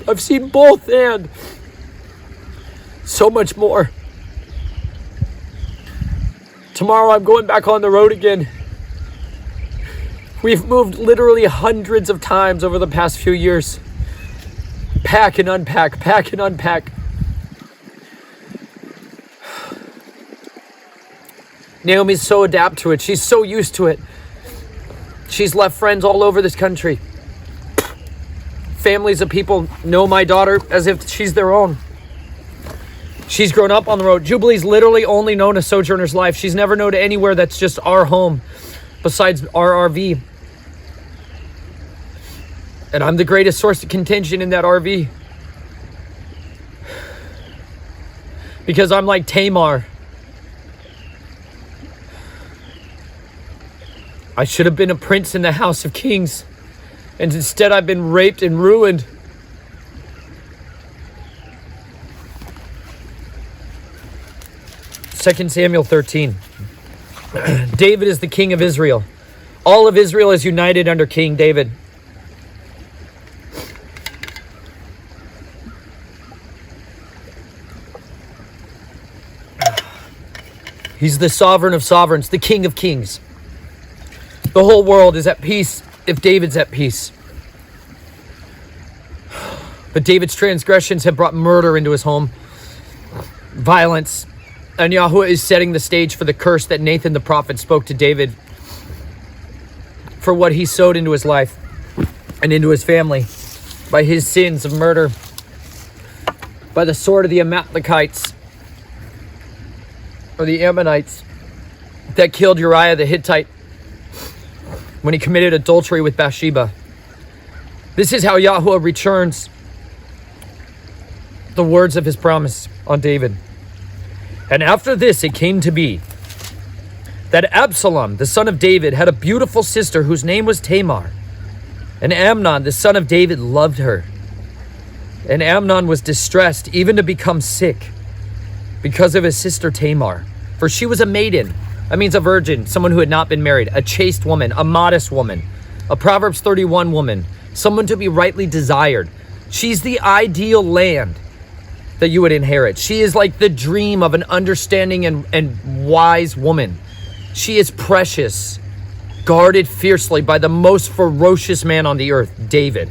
I've seen both and so much more. Tomorrow I'm going back on the road again. We've moved literally hundreds of times over the past few years. Pack and unpack, pack and unpack. Naomi's so adept to it. She's so used to it. She's left friends all over this country. Families of people know my daughter as if she's their own. She's grown up on the road. Jubilee's literally only known a sojourner's life. She's never known anywhere that's just our home besides our RV. And I'm the greatest source of contention in that RV. Because I'm like Tamar. I should have been a prince in the house of kings, and instead I've been raped and ruined. Second Samuel 13. David is the king of Israel. All of Israel is united under King David. He's the sovereign of sovereigns, the king of kings. The whole world is at peace if David's at peace. But David's transgressions have brought murder into his home, violence, and Yahweh is setting the stage for the curse that Nathan the prophet spoke to David for what he sowed into his life and into his family by his sins of murder, by the sword of the Amalekites or the Ammonites that killed Uriah the Hittite when he committed adultery with Bathsheba. This is how Yahweh returns the words of his promise on David. And after this it came to be that Absalom, the son of David, had a beautiful sister whose name was Tamar. And Amnon, the son of David, loved her. And Amnon was distressed even to become sick because of his sister Tamar. For she was a maiden. That means a virgin, someone who had not been married, a chaste woman, a modest woman, a Proverbs 31 woman, someone to be rightly desired. She's the ideal land that you would inherit. She is like the dream of an understanding and wise woman. She is precious, guarded fiercely by the most ferocious man on the earth, David.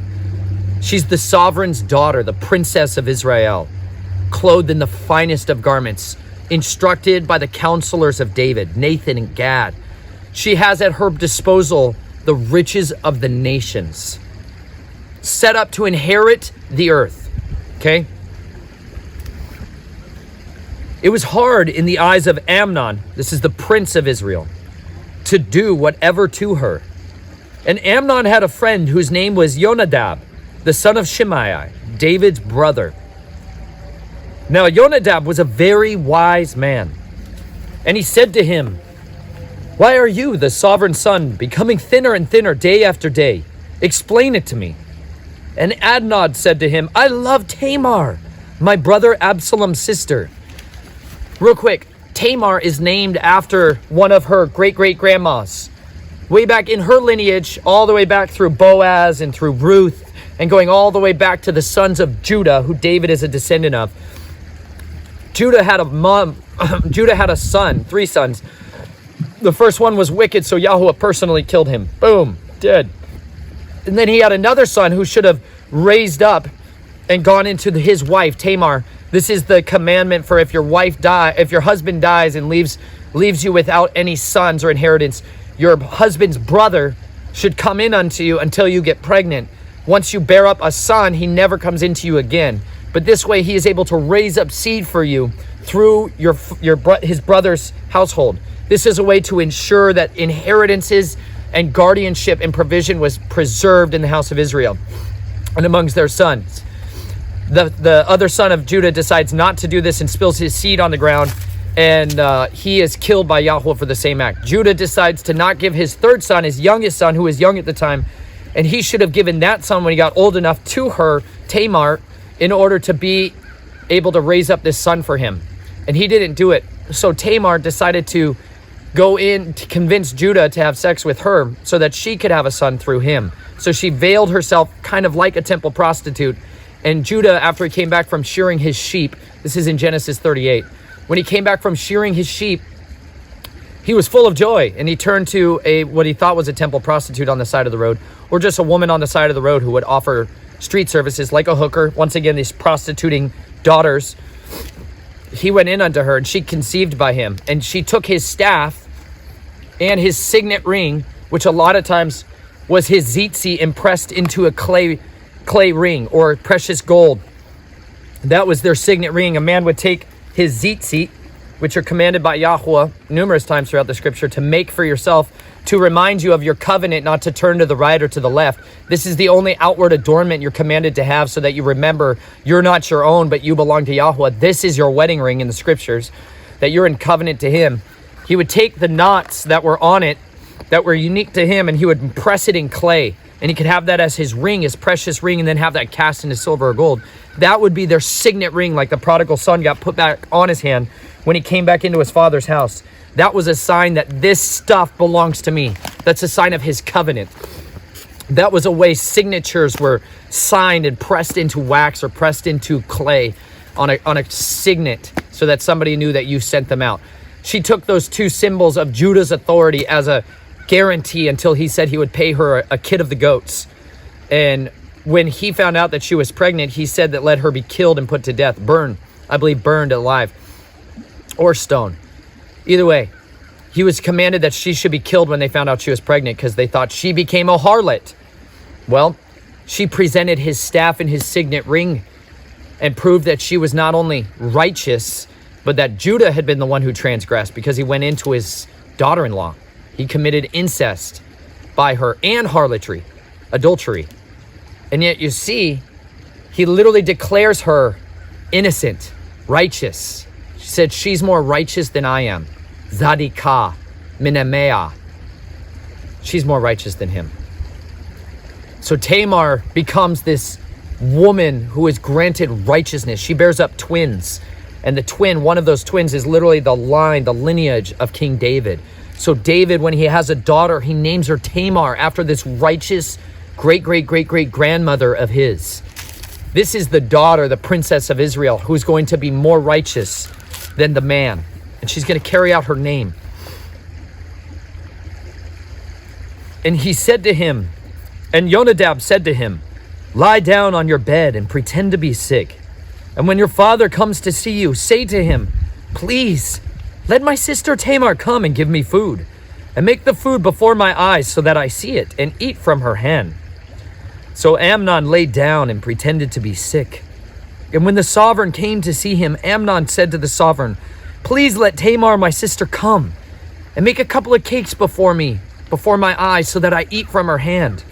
She's the sovereign's daughter, the princess of Israel, clothed in the finest of garments, instructed by the counselors of David, Nathan and Gad. She has at her disposal the riches of the nations, set up to inherit the earth. Okay? It was hard in the eyes of Amnon, this is the prince of Israel, to do whatever to her. And Amnon had a friend whose name was Jonadab, the son of Shimei, David's brother. Now Jonadab was a very wise man, and he said to him, "Why are you, the sovereign son, becoming thinner and thinner day after day? Explain it to me." And Adnod said to him, "I love Tamar, my brother Absalom's sister." Real quick, Tamar is named after one of her great-great-grandmas. Way back in her lineage, all the way back through Boaz and through Ruth, and going all the way back to the sons of Judah, who David is a descendant of. Judah had a son, 3 sons. The first one was wicked, so Yahweh personally killed him. Boom, dead. And then he had another son who should have raised up and gone into his wife, Tamar. This is the commandment for if your husband dies and leaves you without any sons or inheritance, your husband's brother should come in unto you until you get pregnant. Once you bear up a son, he never comes into you again. But this way he is able to raise up seed for you through his brother's household. This is a way to ensure that inheritances and guardianship and provision was preserved in the house of Israel and amongst their sons. The other son of Judah decides not to do this and spills his seed on the ground, and he is killed by Yahweh for the same act. Judah decides to not give his third son, his youngest son, who was young at the time, and he should have given that son when he got old enough to her, Tamar, in order to be able to raise up this son for him. And he didn't do it. So Tamar decided to go in to convince Judah to have sex with her so that she could have a son through him. So she veiled herself kind of like a temple prostitute. And Judah, after he came back from shearing his sheep, this is in Genesis 38, when he came back from shearing his sheep, he was full of joy, and he turned to what he thought was a temple prostitute on the side of the road, or just a woman on the side of the road who would offer street services like a hooker. Once again, these prostituting daughters. He went in unto her, and she conceived by him. And she took his staff and his signet ring, which a lot of times was his tzitzit impressed into a clay ring or precious gold. That was their signet ring. A man would take his tzitzit, which are commanded by Yahweh numerous times throughout the scripture, to make for yourself, to remind you of your covenant, not to turn to the right or to the left. This is the only outward adornment you're commanded to have, so that you remember you're not your own, but you belong to Yahweh. This is your wedding ring in the scriptures, that you're in covenant to him. He would take the knots that were on it, that were unique to him, and he would press it in clay. And he could have that as his ring, his precious ring, and then have that cast into silver or gold. That would be their signet ring, like the prodigal son got put back on his hand when he came back into his father's house. That was a sign that this stuff belongs to me. That's a sign of his covenant. That was a way signatures were signed and pressed into wax or pressed into clay on a signet, so that somebody knew that you sent them out. She took those two symbols of Judah's authority as a guarantee until he said he would pay her a kid of the goats. And when he found out that she was pregnant, he said that let her be killed and put to death, burned alive, or stoned. Either way, he was commanded that she should be killed when they found out she was pregnant, because they thought she became a harlot. Well, she presented his staff and his signet ring and proved that she was not only righteous, but that Judah had been the one who transgressed, because he went into his daughter-in-law. He committed incest by her and harlotry, adultery. And yet you see, he literally declares her innocent, righteous. She said, she's more righteous than I am. Zadikah, Minamea. She's more righteous than him. So Tamar becomes this woman who is granted righteousness. She bears up twins. And the twin, one of those twins, is literally the line, the lineage of King David. So David, when he has a daughter, he names her Tamar after this righteous great-great-great-great-grandmother of his. This is the daughter, the princess of Israel, who's going to be more righteous than the man. And she's going to carry out her name. And he said to him, and Jonadab said to him, lie down on your bed and pretend to be sick. And when your father comes to see you, say to him, please, let my sister Tamar come and give me food, and make the food before my eyes so that I see it and eat from her hand. So Amnon lay down and pretended to be sick. And when the sovereign came to see him, Amnon said to the sovereign, please let Tamar, my sister, come and make a couple of cakes before me, before my eyes, so that I eat from her hand.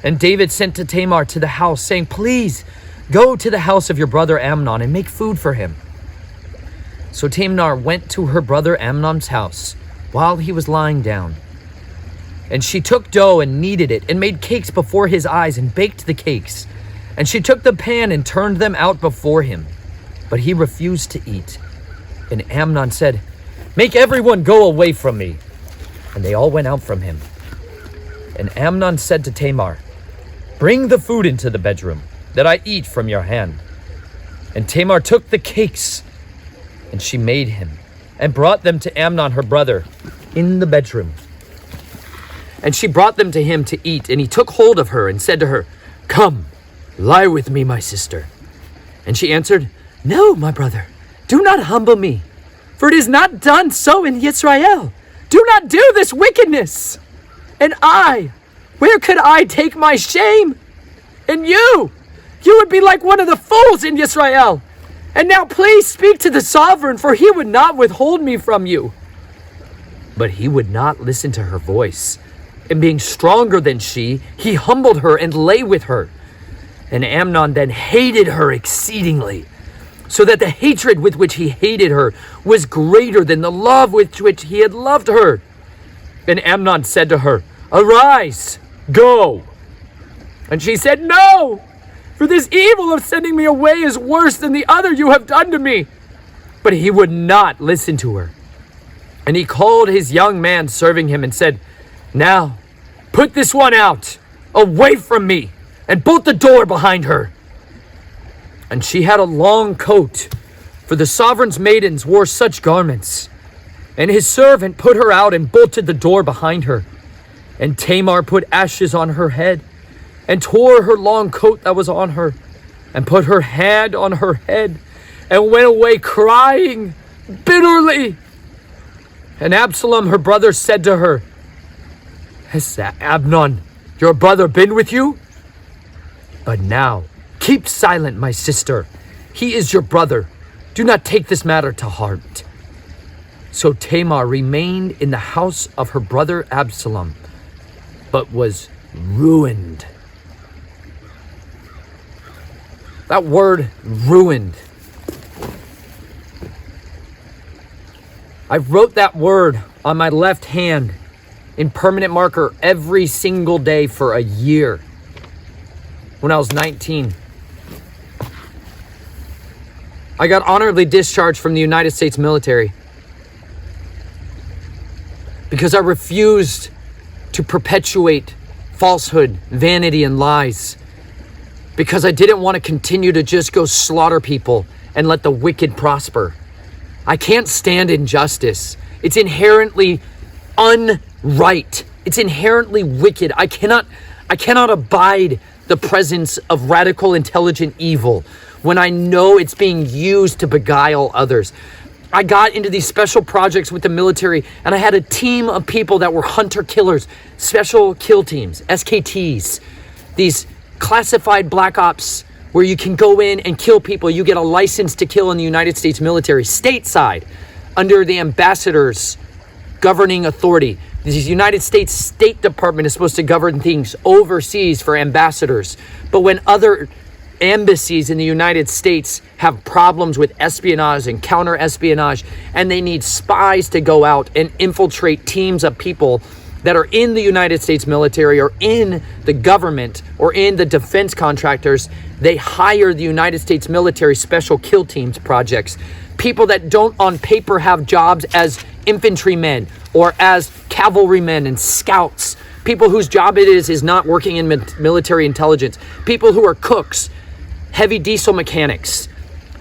And David sent to Tamar to the house, saying, please go to the house of your brother Amnon and make food for him. So Tamar went to her brother Amnon's house while he was lying down. And she took dough and kneaded it and made cakes before his eyes and baked the cakes. And she took the pan and turned them out before him. But he refused to eat. And Amnon said, make everyone go away from me. And they all went out from him. And Amnon said to Tamar, bring the food into the bedroom, that I eat from your hand. And Tamar took the cakes, and she made him, and brought them to Amnon her brother in the bedroom. And she brought them to him to eat, and he took hold of her and said to her, come, lie with me, my sister. And she answered, no, my brother, do not humble me, for it is not done so in Israel. Do not do this wickedness. And where could I take my shame? And you You would be like one of the fools in Israel. And now please speak to the sovereign, for he would not withhold me from you. But he would not listen to her voice. And being stronger than she, he humbled her and lay with her. And Amnon then hated her exceedingly, so that the hatred with which he hated her was greater than the love with which he had loved her. And Amnon said to her, Arise, go. And she said, No, for this evil of sending me away is worse than the other you have done to me. But he would not listen to her. And he called his young man serving him and said, Now, put this one out, away from me, and bolt the door behind her. And she had a long coat, for the sovereign's maidens wore such garments. And his servant put her out and bolted the door behind her. And Tamar put ashes on her head, and tore her long coat that was on her, and put her hand on her head, and went away crying bitterly. And Absalom, her brother, said to her, Has Amnon, your brother, been with you? But now, keep silent, my sister. He is your brother. Do not take this matter to heart. So Tamar remained in the house of her brother Absalom, but was ruined. That word, ruined. I wrote that word on my left hand in permanent marker every single day for a year when I was 19. I got honorably discharged from the United States military because I refused to perpetuate falsehood, vanity, and lies. Because I didn't want to continue to just go slaughter people and let the wicked prosper. I can't stand injustice. It's inherently unright. It's inherently wicked. I cannot abide the presence of radical, intelligent evil when I know it's being used to beguile others. I got into these special projects with the military, and I had a team of people that were hunter-killers, special kill teams, SKTs, these classified black ops where you can go in and kill people. You get a license to kill in the United States military, stateside, under the ambassador's governing authority. The United States State Department is supposed to govern things overseas for ambassadors. But when other embassies in the United States have problems with espionage and counter-espionage, and they need spies to go out and infiltrate teams of people that are in the United States military or in the government or in the defense contractors, they hire the United States military special kill teams projects. People that don't on paper have jobs as infantrymen or as cavalrymen and scouts. People whose job it is not working in military intelligence. People who are cooks, heavy diesel mechanics,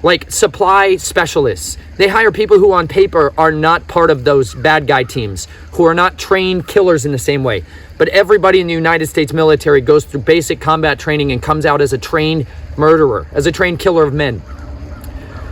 like supply specialists. They hire people who on paper are not part of those bad guy teams, who are not trained killers in the same way. But everybody in the United States military goes through basic combat training and comes out as a trained murderer, as a trained killer of men.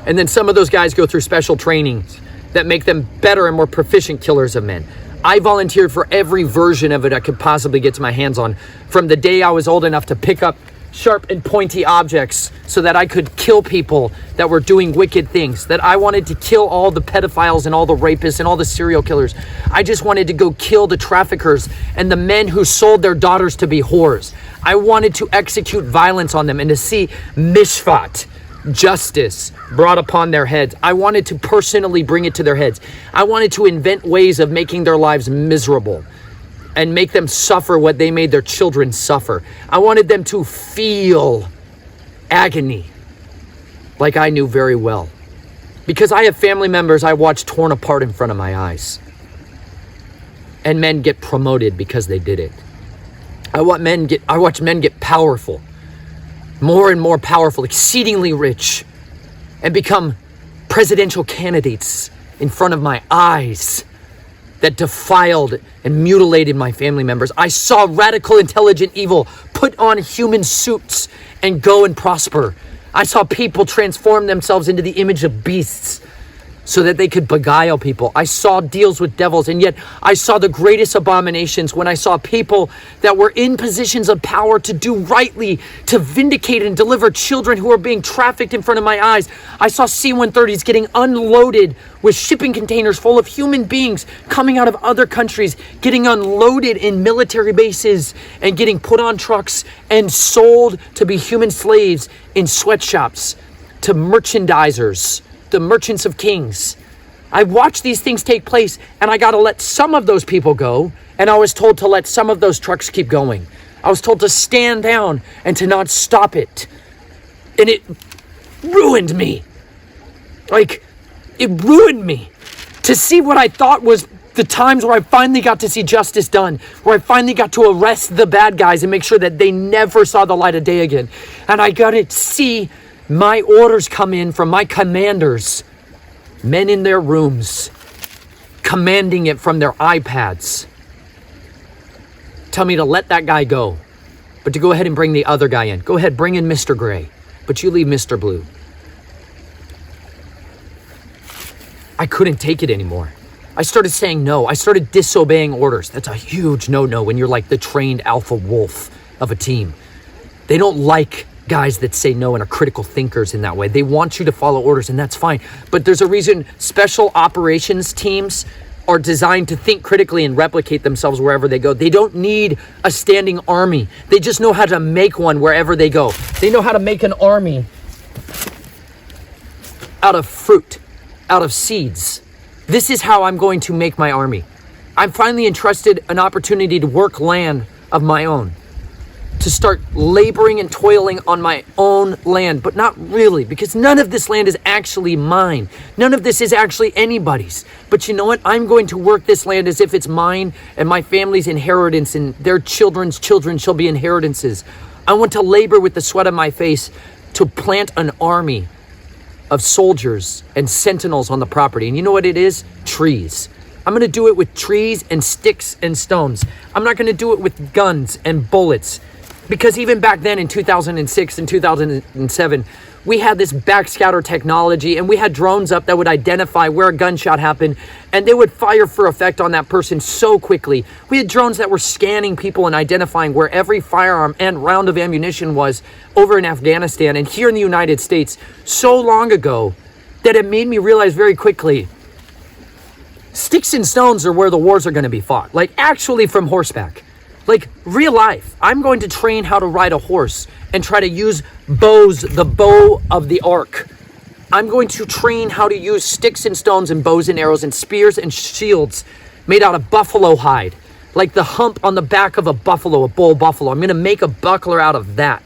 And then some of those guys go through special trainings that make them better and more proficient killers of men. I volunteered for every version of it I could possibly get to my hands on, from the day I was old enough to pick up sharp and pointy objects so that I could kill people that were doing wicked things, that I wanted to kill all the pedophiles and all the rapists and all the serial killers. I just wanted to go kill the traffickers and the men who sold their daughters to be whores. I wanted to execute violence on them and to see mishpat, justice, brought upon their heads. I wanted to personally bring it to their heads. I wanted to invent ways of making their lives miserable and make them suffer what they made their children suffer. I wanted them to feel agony like I knew very well. Because I have family members I watched torn apart in front of my eyes. And men get promoted because they did it. I watch men get powerful, more and more powerful, exceedingly rich, and become presidential candidates in front of my eyes that defiled and mutilated my family members. I saw radical, intelligent evil put on human suits and go and prosper. I saw people transform themselves into the image of beasts so that they could beguile people. I saw deals with devils, and yet I saw the greatest abominations when I saw people that were in positions of power to do rightly, to vindicate and deliver children who were being trafficked in front of my eyes. I saw C-130s getting unloaded with shipping containers full of human beings coming out of other countries, getting unloaded in military bases and getting put on trucks and sold to be human slaves in sweatshops to merchandisers, the merchants of kings. I watched these things take place, and I got to let some of those people go, and I was told to let some of those trucks keep going. I was told to stand down and to not stop it. And it ruined me. Like, it ruined me to see what I thought was the times where I finally got to see justice done, where I finally got to arrest the bad guys and make sure that they never saw the light of day again. And I got to see my orders come in from my commanders, men in their rooms, commanding it from their iPads. Tell me to let that guy go, but to go ahead and bring the other guy in. Go ahead, bring in Mr. Gray, but you leave Mr. Blue. I couldn't take it anymore. I started saying no. I started disobeying orders. That's a huge no-no when you're like the trained alpha wolf of a team. They don't like guys that say no and are critical thinkers in that way. They want you to follow orders, and that's fine. But there's a reason special operations teams are designed to think critically and replicate themselves wherever they go. They don't need a standing army. They just know how to make one wherever they go. They know how to make an army out of fruit, out of seeds. This is how I'm going to make my army. I'm finally entrusted an opportunity to work land of my own, to start laboring and toiling on my own land, but not really, because none of this land is actually mine. None of this is actually anybody's. But you know what? I'm going to work this land as if it's mine and my family's inheritance, and their children's children shall be inheritances. I want to labor with the sweat of my face to plant an army of soldiers and sentinels on the property. And you know what it is? Trees. I'm going to do it with trees and sticks and stones. I'm not going to do it with guns and bullets. Because even back then in 2006 and 2007, we had this backscatter technology, and we had drones up that would identify where a gunshot happened, and they would fire for effect on that person so quickly. We had drones that were scanning people and identifying where every firearm and round of ammunition was over in Afghanistan and here in the United States so long ago that it made me realize very quickly, sticks and stones are where the wars are going to be fought. Like, actually from horseback. Like, real life. I'm going to train how to ride a horse and try to use bows, the bow of the arc. I'm going to train how to use sticks and stones and bows and arrows and spears and shields made out of buffalo hide. Like the hump on the back of a buffalo, a bull buffalo. I'm going to make a buckler out of that.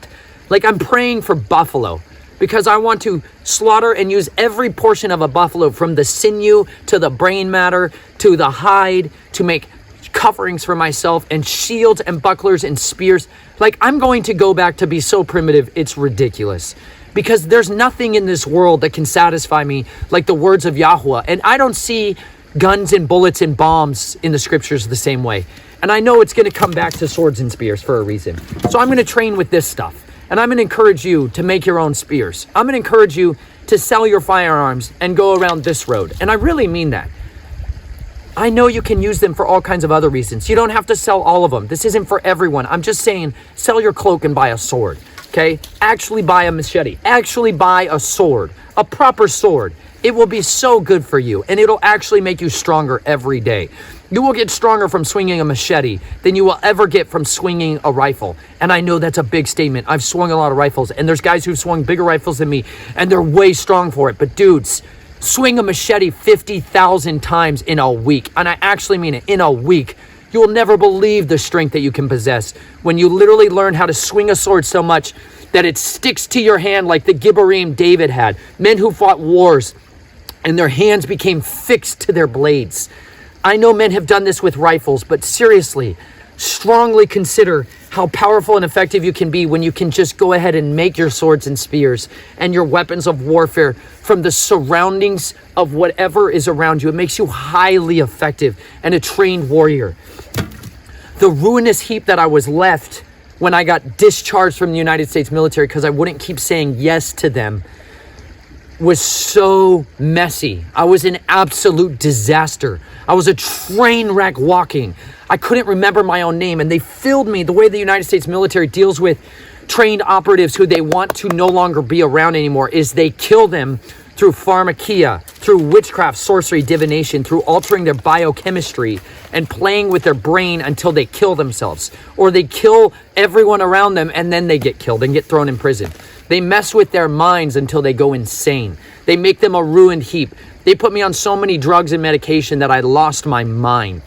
Like, I'm praying for buffalo because I want to slaughter and use every portion of a buffalo, from the sinew to the brain matter to the hide, to make coverings for myself and shields and bucklers and spears. Like, I'm going to go back to be so primitive, it's ridiculous. Because there's nothing in this world that can satisfy me like the words of Yahweh. And I don't see guns and bullets and bombs in the scriptures the same way. And I know it's going to come back to swords and spears for a reason. So I'm going to train with this stuff. And I'm going to encourage you to make your own spears. I'm going to encourage you to sell your firearms and go around this road. And I really mean that. I know you can use them for all kinds of other reasons. You don't have to sell all of them. This isn't for everyone. I'm just saying, sell your cloak and buy a sword, okay? Actually buy a machete. Actually buy a sword, a proper sword. It will be so good for you, and it'll actually make you stronger every day. You will get stronger from swinging a machete than you will ever get from swinging a rifle. And I know that's a big statement. I've swung a lot of rifles, and there's guys who've swung bigger rifles than me, and they're way strong for it. But dudes, swing a machete 50,000 times in a week. And I actually mean it, in a week. You will never believe the strength that you can possess when you literally learn how to swing a sword so much that it sticks to your hand, like the Gibborim David had. Men who fought wars and their hands became fixed to their blades. I know men have done this with rifles, but seriously, strongly consider how powerful and effective you can be when you can just go ahead and make your swords and spears and your weapons of warfare from the surroundings of whatever is around you. It makes you highly effective and a trained warrior. The ruinous heap that I was left when I got discharged from the United States military because I wouldn't keep saying yes to them was so messy. I was an absolute disaster. I was a train wreck walking. I couldn't remember my own name, and they filled me the way the United States military deals with trained operatives who they want to no longer be around anymore is they kill them through pharmakia, through witchcraft, sorcery, divination, through altering their biochemistry and playing with their brain until they kill themselves. Or they kill everyone around them and then they get killed and get thrown in prison. They mess with their minds until they go insane. They make them a ruined heap. They put me on so many drugs and medication that I lost my mind.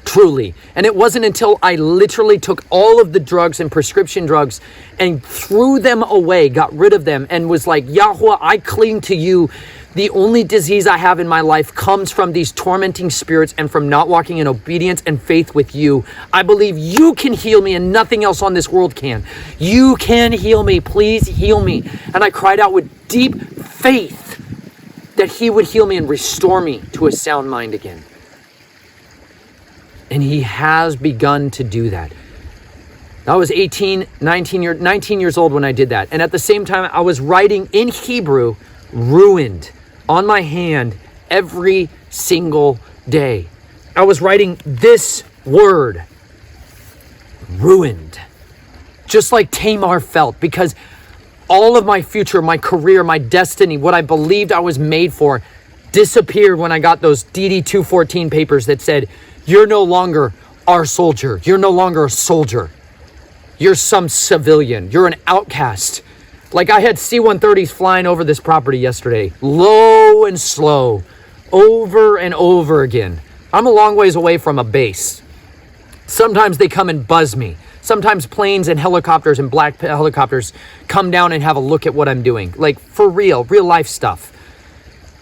Truly. And it wasn't until I literally took all of the drugs and prescription drugs and threw them away, got rid of them, and was like, Yahweh, I cling to you. The only disease I have in my life comes from these tormenting spirits and from not walking in obedience and faith with you. I believe you can heal me and nothing else on this world can. You can heal me. Please heal me. And I cried out with deep faith that he would heal me and restore me to a sound mind again. And he has begun to do that. I was 19 years old when I did that. And at the same time, I was writing in Hebrew, ruined, on my hand every single day. I was writing this word, ruined. Just like Tamar felt, because all of my future, my career, my destiny, what I believed I was made for, disappeared when I got those DD 214 papers that said, you're no longer our soldier. You're no longer a soldier. You're some civilian. You're an outcast. Like I had C-130s flying over this property yesterday, low and slow, over and over again. I'm a long ways away from a base. Sometimes they come and buzz me. Sometimes planes and helicopters and black helicopters come down and have a look at what I'm doing. Like for real life stuff.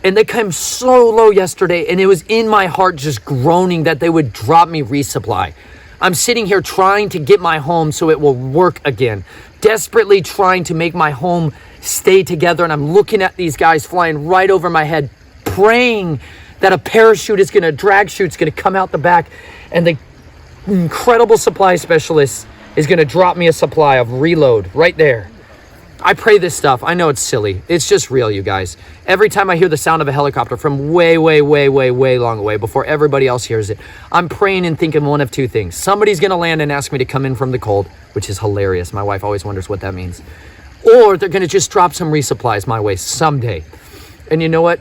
And they came so low yesterday, and it was in my heart just groaning that they would drop me resupply. I'm sitting here trying to get my home so it will work again. Desperately trying to make my home stay together, and I'm looking at these guys flying right over my head, praying that a parachute is going to, drag chute's going to come out the back, and the incredible supply specialist is going to drop me a supply of reload right there. I pray this stuff. I know it's silly. It's just real, you guys. Every time I hear the sound of a helicopter from way long away before everybody else hears it, I'm praying and thinking one of two things. Somebody's going to land and ask me to come in from the cold, which is hilarious. My wife always wonders what that means. Or they're going to just drop some resupplies my way someday. And you know what?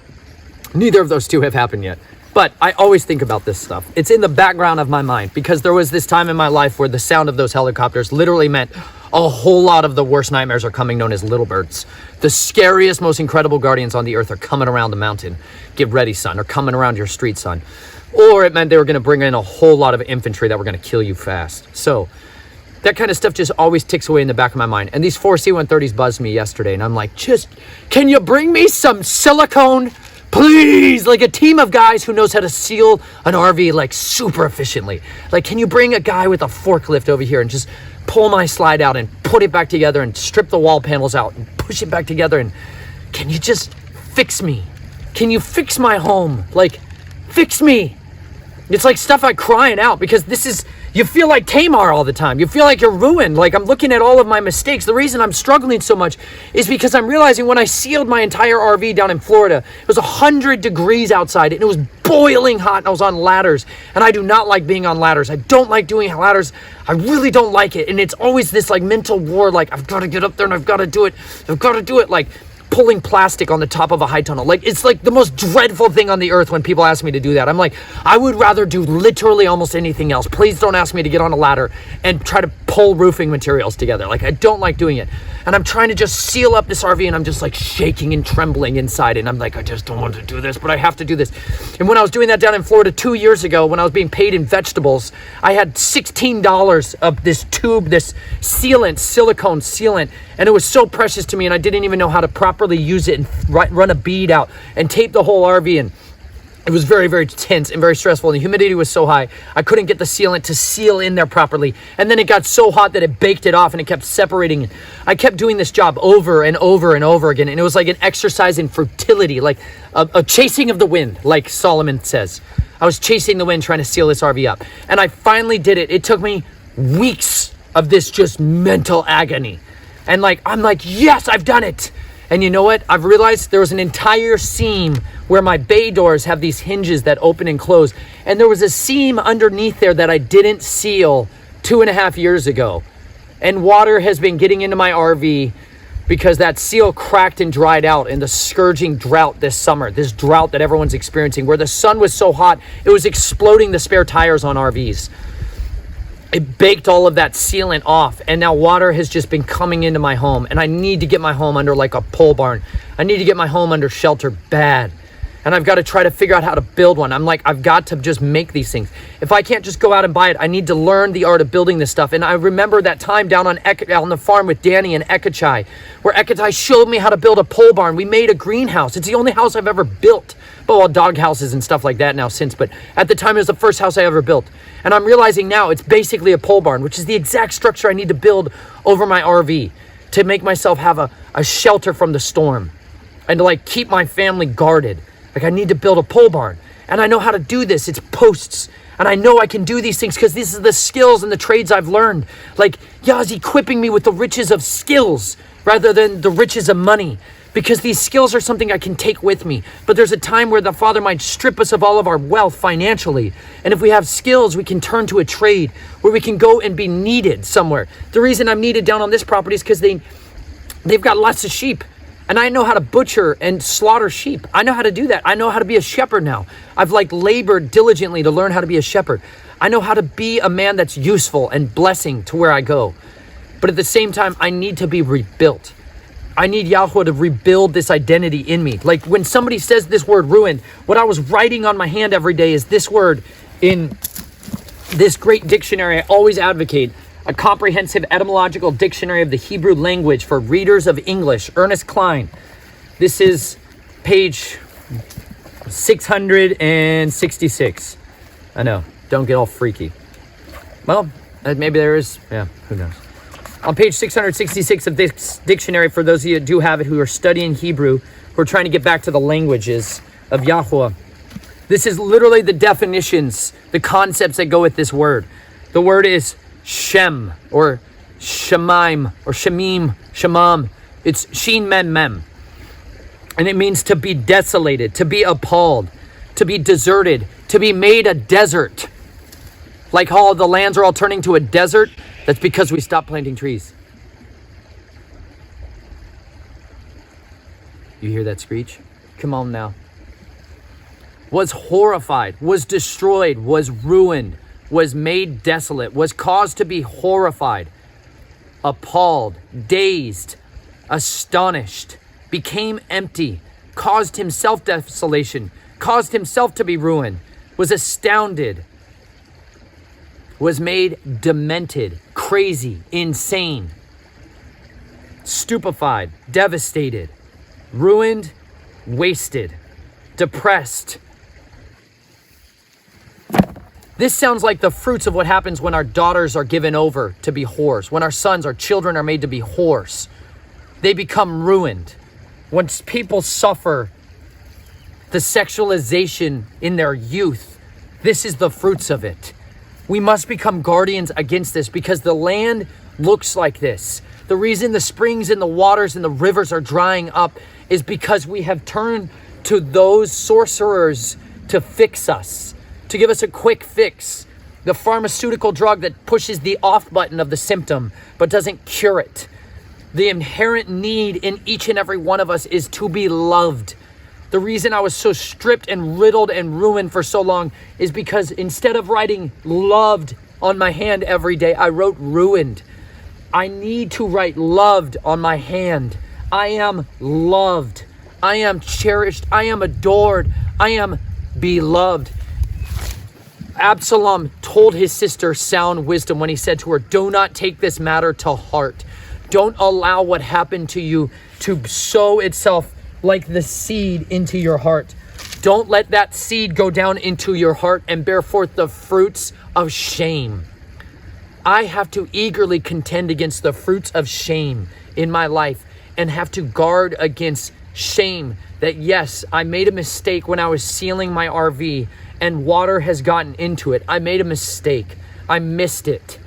Neither of those two have happened yet. But I always think about this stuff. It's in the background of my mind because there was this time in my life where the sound of those helicopters literally meant a whole lot of the worst nightmares are coming, known as little birds. The scariest, most incredible guardians on the earth are coming around the mountain. Get ready, son, or coming around your street, son. Or it meant they were going to bring in a whole lot of infantry that were going to kill you fast. So that kind of stuff just always ticks away in the back of my mind. And these 4 C-130s buzzed me yesterday, and I'm like, can you bring me some silicone? Please, like a team of guys who knows how to seal an RV like super efficiently. Like, can you bring a guy with a forklift over here and just pull my slide out and put it back together and strip the wall panels out and push it back together? And can you just fix me? Can you fix my home? Like, fix me. It's like stuff like crying out because this is, you feel like Tamar all the time. You feel like you're ruined. Like I'm looking at all of my mistakes. The reason I'm struggling so much is because I'm realizing when I sealed my entire RV down in Florida, it was 100 degrees outside and it was boiling hot and I was on ladders. And I do not like being on ladders. I don't like doing ladders. I really don't like it. And it's always this like mental war, like I've got to get up there and I've got to do it. I've got to do it. Like pulling plastic on the top of a high tunnel. Like it's like the most dreadful thing on the earth when people ask me to do that. I'm like, I would rather do literally almost anything else. Please don't ask me to get on a ladder and try to pull roofing materials together. Like I don't like doing it. And I'm trying to just seal up this RV and I'm just like shaking and trembling inside. And I'm like, I just don't want to do this, but I have to do this. And when I was doing that down in Florida 2 years ago, when I was being paid in vegetables, I had $16 of this tube, this sealant, silicone sealant. And it was so precious to me and I didn't even know how to properly use it and run a bead out and tape the whole RV. And it was very, very tense and very stressful. And the humidity was so high, I couldn't get the sealant to seal in there properly. And then it got so hot that it baked it off and it kept separating. I kept doing this job over and over and over again. And it was like an exercise in fertility, like a chasing of the wind, like Solomon says. I was chasing the wind trying to seal this RV up. And I finally did it. It took me weeks of this just mental agony. And like, I'm like, yes, I've done it. And you know what? I've realized there was an entire seam where my bay doors have these hinges that open and close. And there was a seam underneath there that I didn't seal 2.5 years ago. And water has been getting into my RV because that seal cracked and dried out in the scourging drought this summer. This drought that everyone's experiencing, where the sun was so hot, it was exploding the spare tires on RVs. It baked all of that sealant off, and now water has just been coming into my home, and I need to get my home under like a pole barn. I need to get my home under shelter bad, and I've got to try to figure out how to build one. I'm like, I've got to just make these things. If I can't just go out and buy it, I need to learn the art of building this stuff. And I remember that time down on the farm with Danny and Ekachai, where Ekachai showed me how to build a pole barn. We made a greenhouse. It's the only house I've ever built. But well, dog houses and stuff like that now since, but at the time it was the first house I ever built. And I'm realizing now it's basically a pole barn, which is the exact structure I need to build over my RV to make myself have a shelter from the storm and to like keep my family guarded. Like I need to build a pole barn, and I know how to do this. It's posts, and I know I can do these things because this is the skills and the trades I've learned. Like Yah's equipping me with the riches of skills rather than the riches of money, because these skills are something I can take with me. But there's a time where the Father might strip us of all of our wealth financially. And if we have skills, we can turn to a trade where we can go and be needed somewhere. The reason I'm needed down on this property is because they've got lots of sheep. And I know how to butcher and slaughter sheep. I know how to do that. I know how to be a shepherd now. I've like labored diligently to learn how to be a shepherd. I know how to be a man that's useful and blessing to where I go. But at the same time, I need to be rebuilt. I need Yahweh to rebuild this identity in me. Like when somebody says this word ruined, what I was writing on my hand every day is this word in this great dictionary I always advocate. A comprehensive etymological dictionary of the Hebrew language for readers of English, Ernest Klein. This is page 666. I know, don't get all freaky. Well, maybe there is, yeah, who knows. On page 666 of this dictionary, for those of you that do have it, who are studying Hebrew, who are trying to get back to the languages of Yahweh, this is literally the definitions, the concepts that go with this word. The word is Shem, or Shemaim, or Shemim, Shemam. It's Shin Mem Mem. And it means to be desolated, to be appalled, to be deserted, to be made a desert. Like how the lands are all turning to a desert, that's because we stopped planting trees. You hear that screech? Come on now. Was horrified, was destroyed, was ruined, was made desolate, was caused to be horrified, appalled, dazed, astonished, became empty, caused himself desolation, caused himself to be ruined, was astounded, was made demented, crazy, insane, stupefied, devastated, ruined, wasted, depressed. This sounds like the fruits of what happens when our daughters are given over to be whores, when our sons, our children are made to be whores. They become ruined. When people suffer the sexualization in their youth, this is the fruits of it. We must become guardians against this because the land looks like this. The reason the springs and the waters and the rivers are drying up is because we have turned to those sorcerers to fix us, to give us a quick fix. The pharmaceutical drug that pushes the off button of the symptom but doesn't cure it. The inherent need in each and every one of us is to be loved. The reason I was so stripped and riddled and ruined for so long is because instead of writing loved on my hand every day, I wrote ruined. I need to write loved on my hand. I am loved. I am cherished. I am adored. I am beloved. Absalom told his sister sound wisdom when he said to her, do not take this matter to heart. Don't allow what happened to you to sow itself like the seed into your heart. Don't let that seed go down into your heart and bear forth the fruits of shame. I have to eagerly contend against the fruits of shame in my life and have to guard against shame that yes, I made a mistake when I was sealing my RV and water has gotten into it. I made a mistake. I missed it.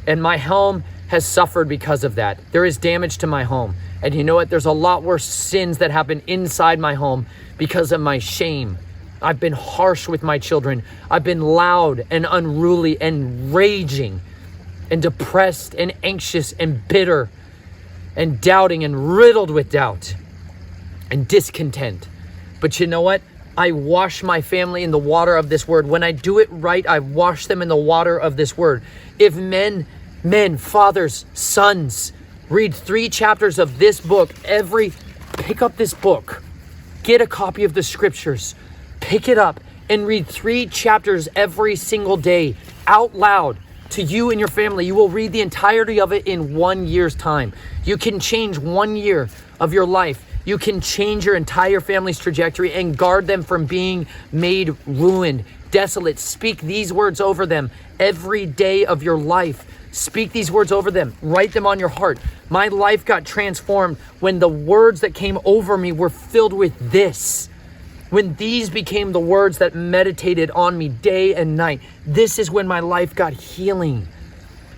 And my home has suffered because of that. There is damage to my home. And you know what? There's a lot worse sins that happen inside my home because of my shame. I've been harsh with my children. I've been loud and unruly and raging and depressed and anxious and bitter and doubting and riddled with doubt and discontent. But you know what? I wash my family in the water of this word. When I do it right, I wash them in the water of this word. If men, fathers, sons, read 3 chapters of this book pick up this book, get a copy of the scriptures, pick it up and read 3 chapters every single day out loud to you and your family. You will read the entirety of it in 1 year's time. You can change 1 year of your life. You can change your entire family's trajectory and guard them from being made ruined, desolate. Speak these words over them every day of your life. Speak these words over them. Write them on your heart. My life got transformed when the words that came over me were filled with this. When these became the words that meditated on me day and night. This is when my life got healing.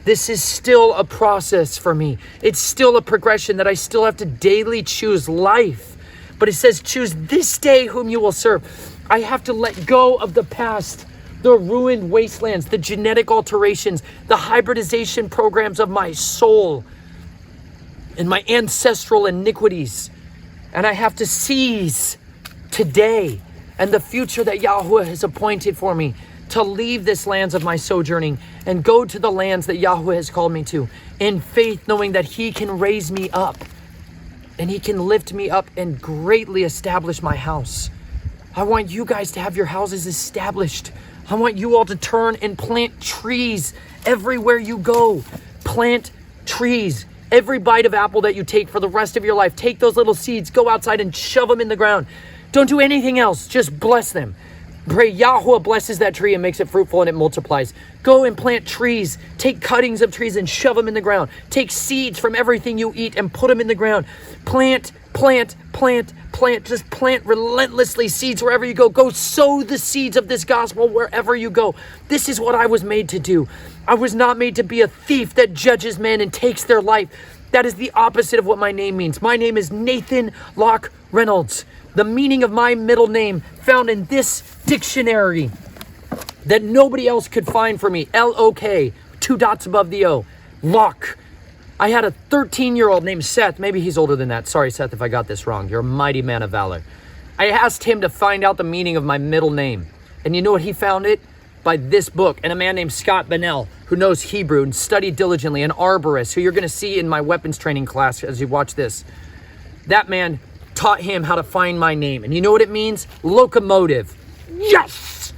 This is still a process for me. It's still a progression that I still have to daily choose life. But it says, choose this day whom you will serve. I have to let go of the past, the ruined wastelands, the genetic alterations, the hybridization programs of my soul and my ancestral iniquities. And I have to seize today and the future that Yahweh has appointed for me, to leave this lands of my sojourning and go to the lands that Yahweh has called me to, in faith, knowing that he can raise me up and he can lift me up and greatly establish my house. I want you guys to have your houses established. I want you all to turn and plant trees everywhere you go. Plant trees. Every bite of apple that you take for the rest of your life, take those little seeds, go outside and shove them in the ground. Don't do anything else. Just bless them. Pray Yahweh blesses that tree and makes it fruitful and it multiplies. Go and plant trees. Take cuttings of trees and shove them in the ground. Take seeds from everything you eat and put them in the ground. Plant. Just plant relentlessly seeds wherever you go. Go sow the seeds of this gospel wherever you go. This is what I was made to do. I was not made to be a thief that judges men and takes their life. That is the opposite of what my name means. My name is Nathan Locke Reynolds. The meaning of my middle name found in this dictionary that nobody else could find for me. L-O-K, 2 dots above the O. Locke. I had a 13-year-old named Seth. Maybe he's older than that. Sorry, Seth, if I got this wrong. You're a mighty man of valor. I asked him to find out the meaning of my middle name. And you know what he found it? By this book. And a man named Scott Bennell, who knows Hebrew and studied diligently, an arborist, who you're going to see in my weapons training class as you watch this. That man taught him how to find my name. And you know what it means? Locomotive. Yes!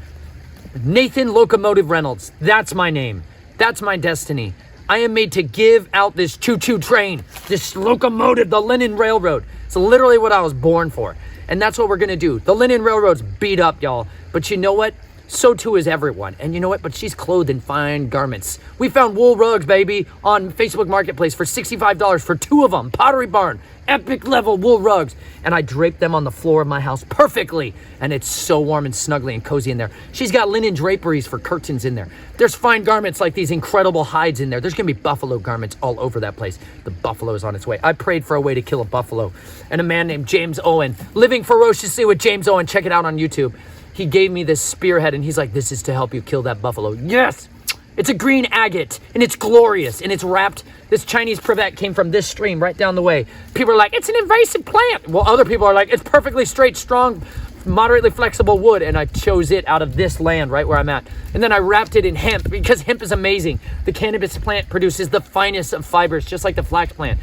Nathan Locomotive Reynolds. That's my name. That's my destiny. I am made to give out this choo-choo train, this locomotive, the LinenRailroad. It's literally what I was born for. And that's what we're going to do. The LinenRailroad's beat up, y'all. But you know what? So too is everyone. And you know what? But she's clothed in fine garments. We found wool rugs, baby, on Facebook Marketplace for $65 for 2 of them. Pottery Barn. Epic level wool rugs. And I draped them on the floor of my house perfectly. And it's so warm and snuggly and cozy in there. She's got linen draperies for curtains in there. There's fine garments like these incredible hides in there. There's going to be buffalo garments all over that place. The buffalo is on its way. I prayed for a way to kill a buffalo. And a man named James Owen, Living Ferociously with James Owen. Check it out on YouTube. He gave me this spearhead and he's like, this is to help you kill that buffalo. Yes! It's a green agate and it's glorious and it's wrapped. This Chinese privet came from this stream right down the way. People are like, it's an invasive plant. Well, other people are like, it's perfectly straight, strong, moderately flexible wood. And I chose it out of this land right where I'm at. And then I wrapped it in hemp because hemp is amazing. The cannabis plant produces the finest of fibers, just like the flax plant.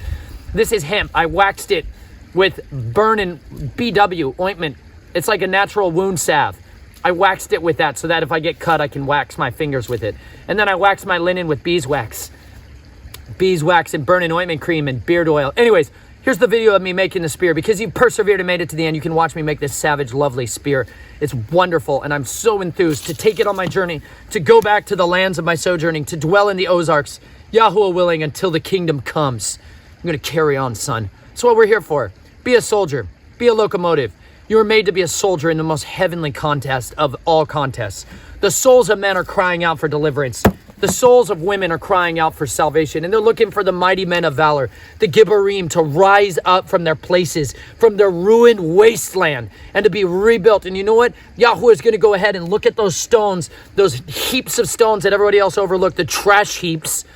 This is hemp. I waxed it with burn-in BW ointment. It's like a natural wound salve. I waxed it with that so that if I get cut, I can wax my fingers with it. And then I waxed my linen with beeswax. Beeswax and burn-in ointment cream and beard oil. Anyways, here's the video of me making the spear. Because you've persevered and made it to the end, you can watch me make this savage, lovely spear. It's wonderful, and I'm so enthused to take it on my journey, to go back to the lands of my sojourning, to dwell in the Ozarks, Yahweh willing, until the kingdom comes. I'm going to carry on, son. That's what we're here for. Be a soldier. Be a locomotive. You were made to be a soldier in the most heavenly contest of all contests. The souls of men are crying out for deliverance. The souls of women are crying out for salvation, and they're looking for the mighty men of valor, the Gibborim, to rise up from their places, from their ruined wasteland, and to be rebuilt. And you know what? Yahweh is going to go ahead and look at those stones, those heaps of stones that everybody else overlooked, the trash heaps,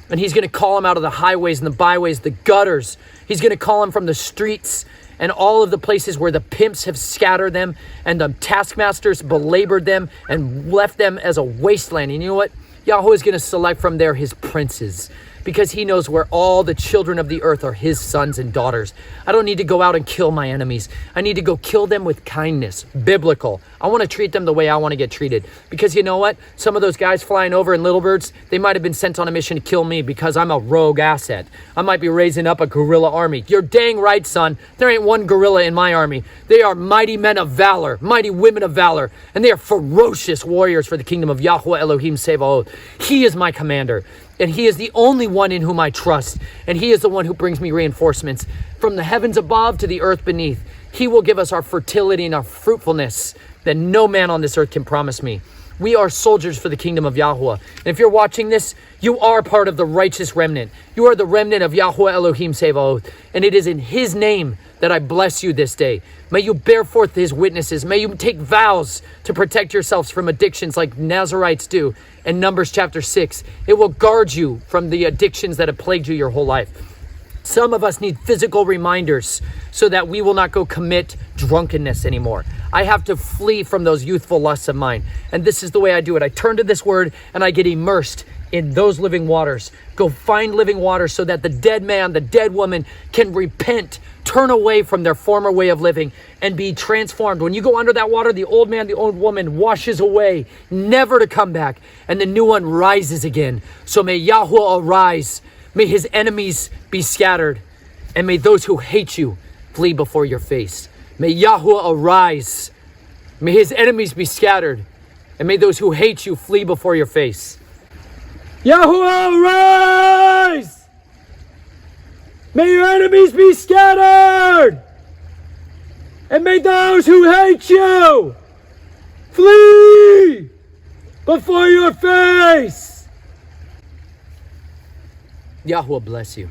and he's going to call them out of the highways and the byways, the gutters. He's going to call them from the streets and all of the places where the pimps have scattered them and the taskmasters belabored them and left them as a wasteland. And you know what? Yahweh is going to select from there his princes, because he knows where all the children of the earth are his sons and daughters. I don't need to go out and kill my enemies. I need to go kill them with kindness, biblical. I want to treat them the way I want to get treated. Because you know what? Some of those guys flying over in little birds, they might have been sent on a mission to kill me because I'm a rogue asset. I might be raising up a guerrilla army. You're dang right, son. There ain't one guerrilla in my army. They are mighty men of valor, mighty women of valor, and they are ferocious warriors for the kingdom of Yahweh Elohim Sevaot. He is my commander. And he is the only one in whom I trust. And he is the one who brings me reinforcements from the heavens above to the earth beneath. He will give us our fertility and our fruitfulness that no man on this earth can promise me. We are soldiers for the kingdom of Yahweh. And if you're watching this, you are part of the righteous remnant. You are the remnant of Yahweh Elohim Sevaot. And it is in his name that I bless you this day. May you bear forth his witnesses. May you take vows to protect yourselves from addictions like Nazarites do in Numbers chapter 6. It will guard you from the addictions that have plagued you your whole life. Some of us need physical reminders so that we will not go commit drunkenness anymore. I have to flee from those youthful lusts of mine. And this is the way I do it. I turn to this word and I get immersed in those living waters. Go find living waters so that the dead man, the dead woman can repent, turn away from their former way of living and be transformed. When you go under that water, the old man, the old woman washes away, never to come back. And the new one rises again. So may Yahweh arise. May his enemies be scattered. And may those who hate you flee before your face. May Yahweh arise. May his enemies be scattered. And may those who hate you flee before your face. Yahweh arise! May your enemies be scattered! And may those who hate you flee before your face! Yahweh bless you.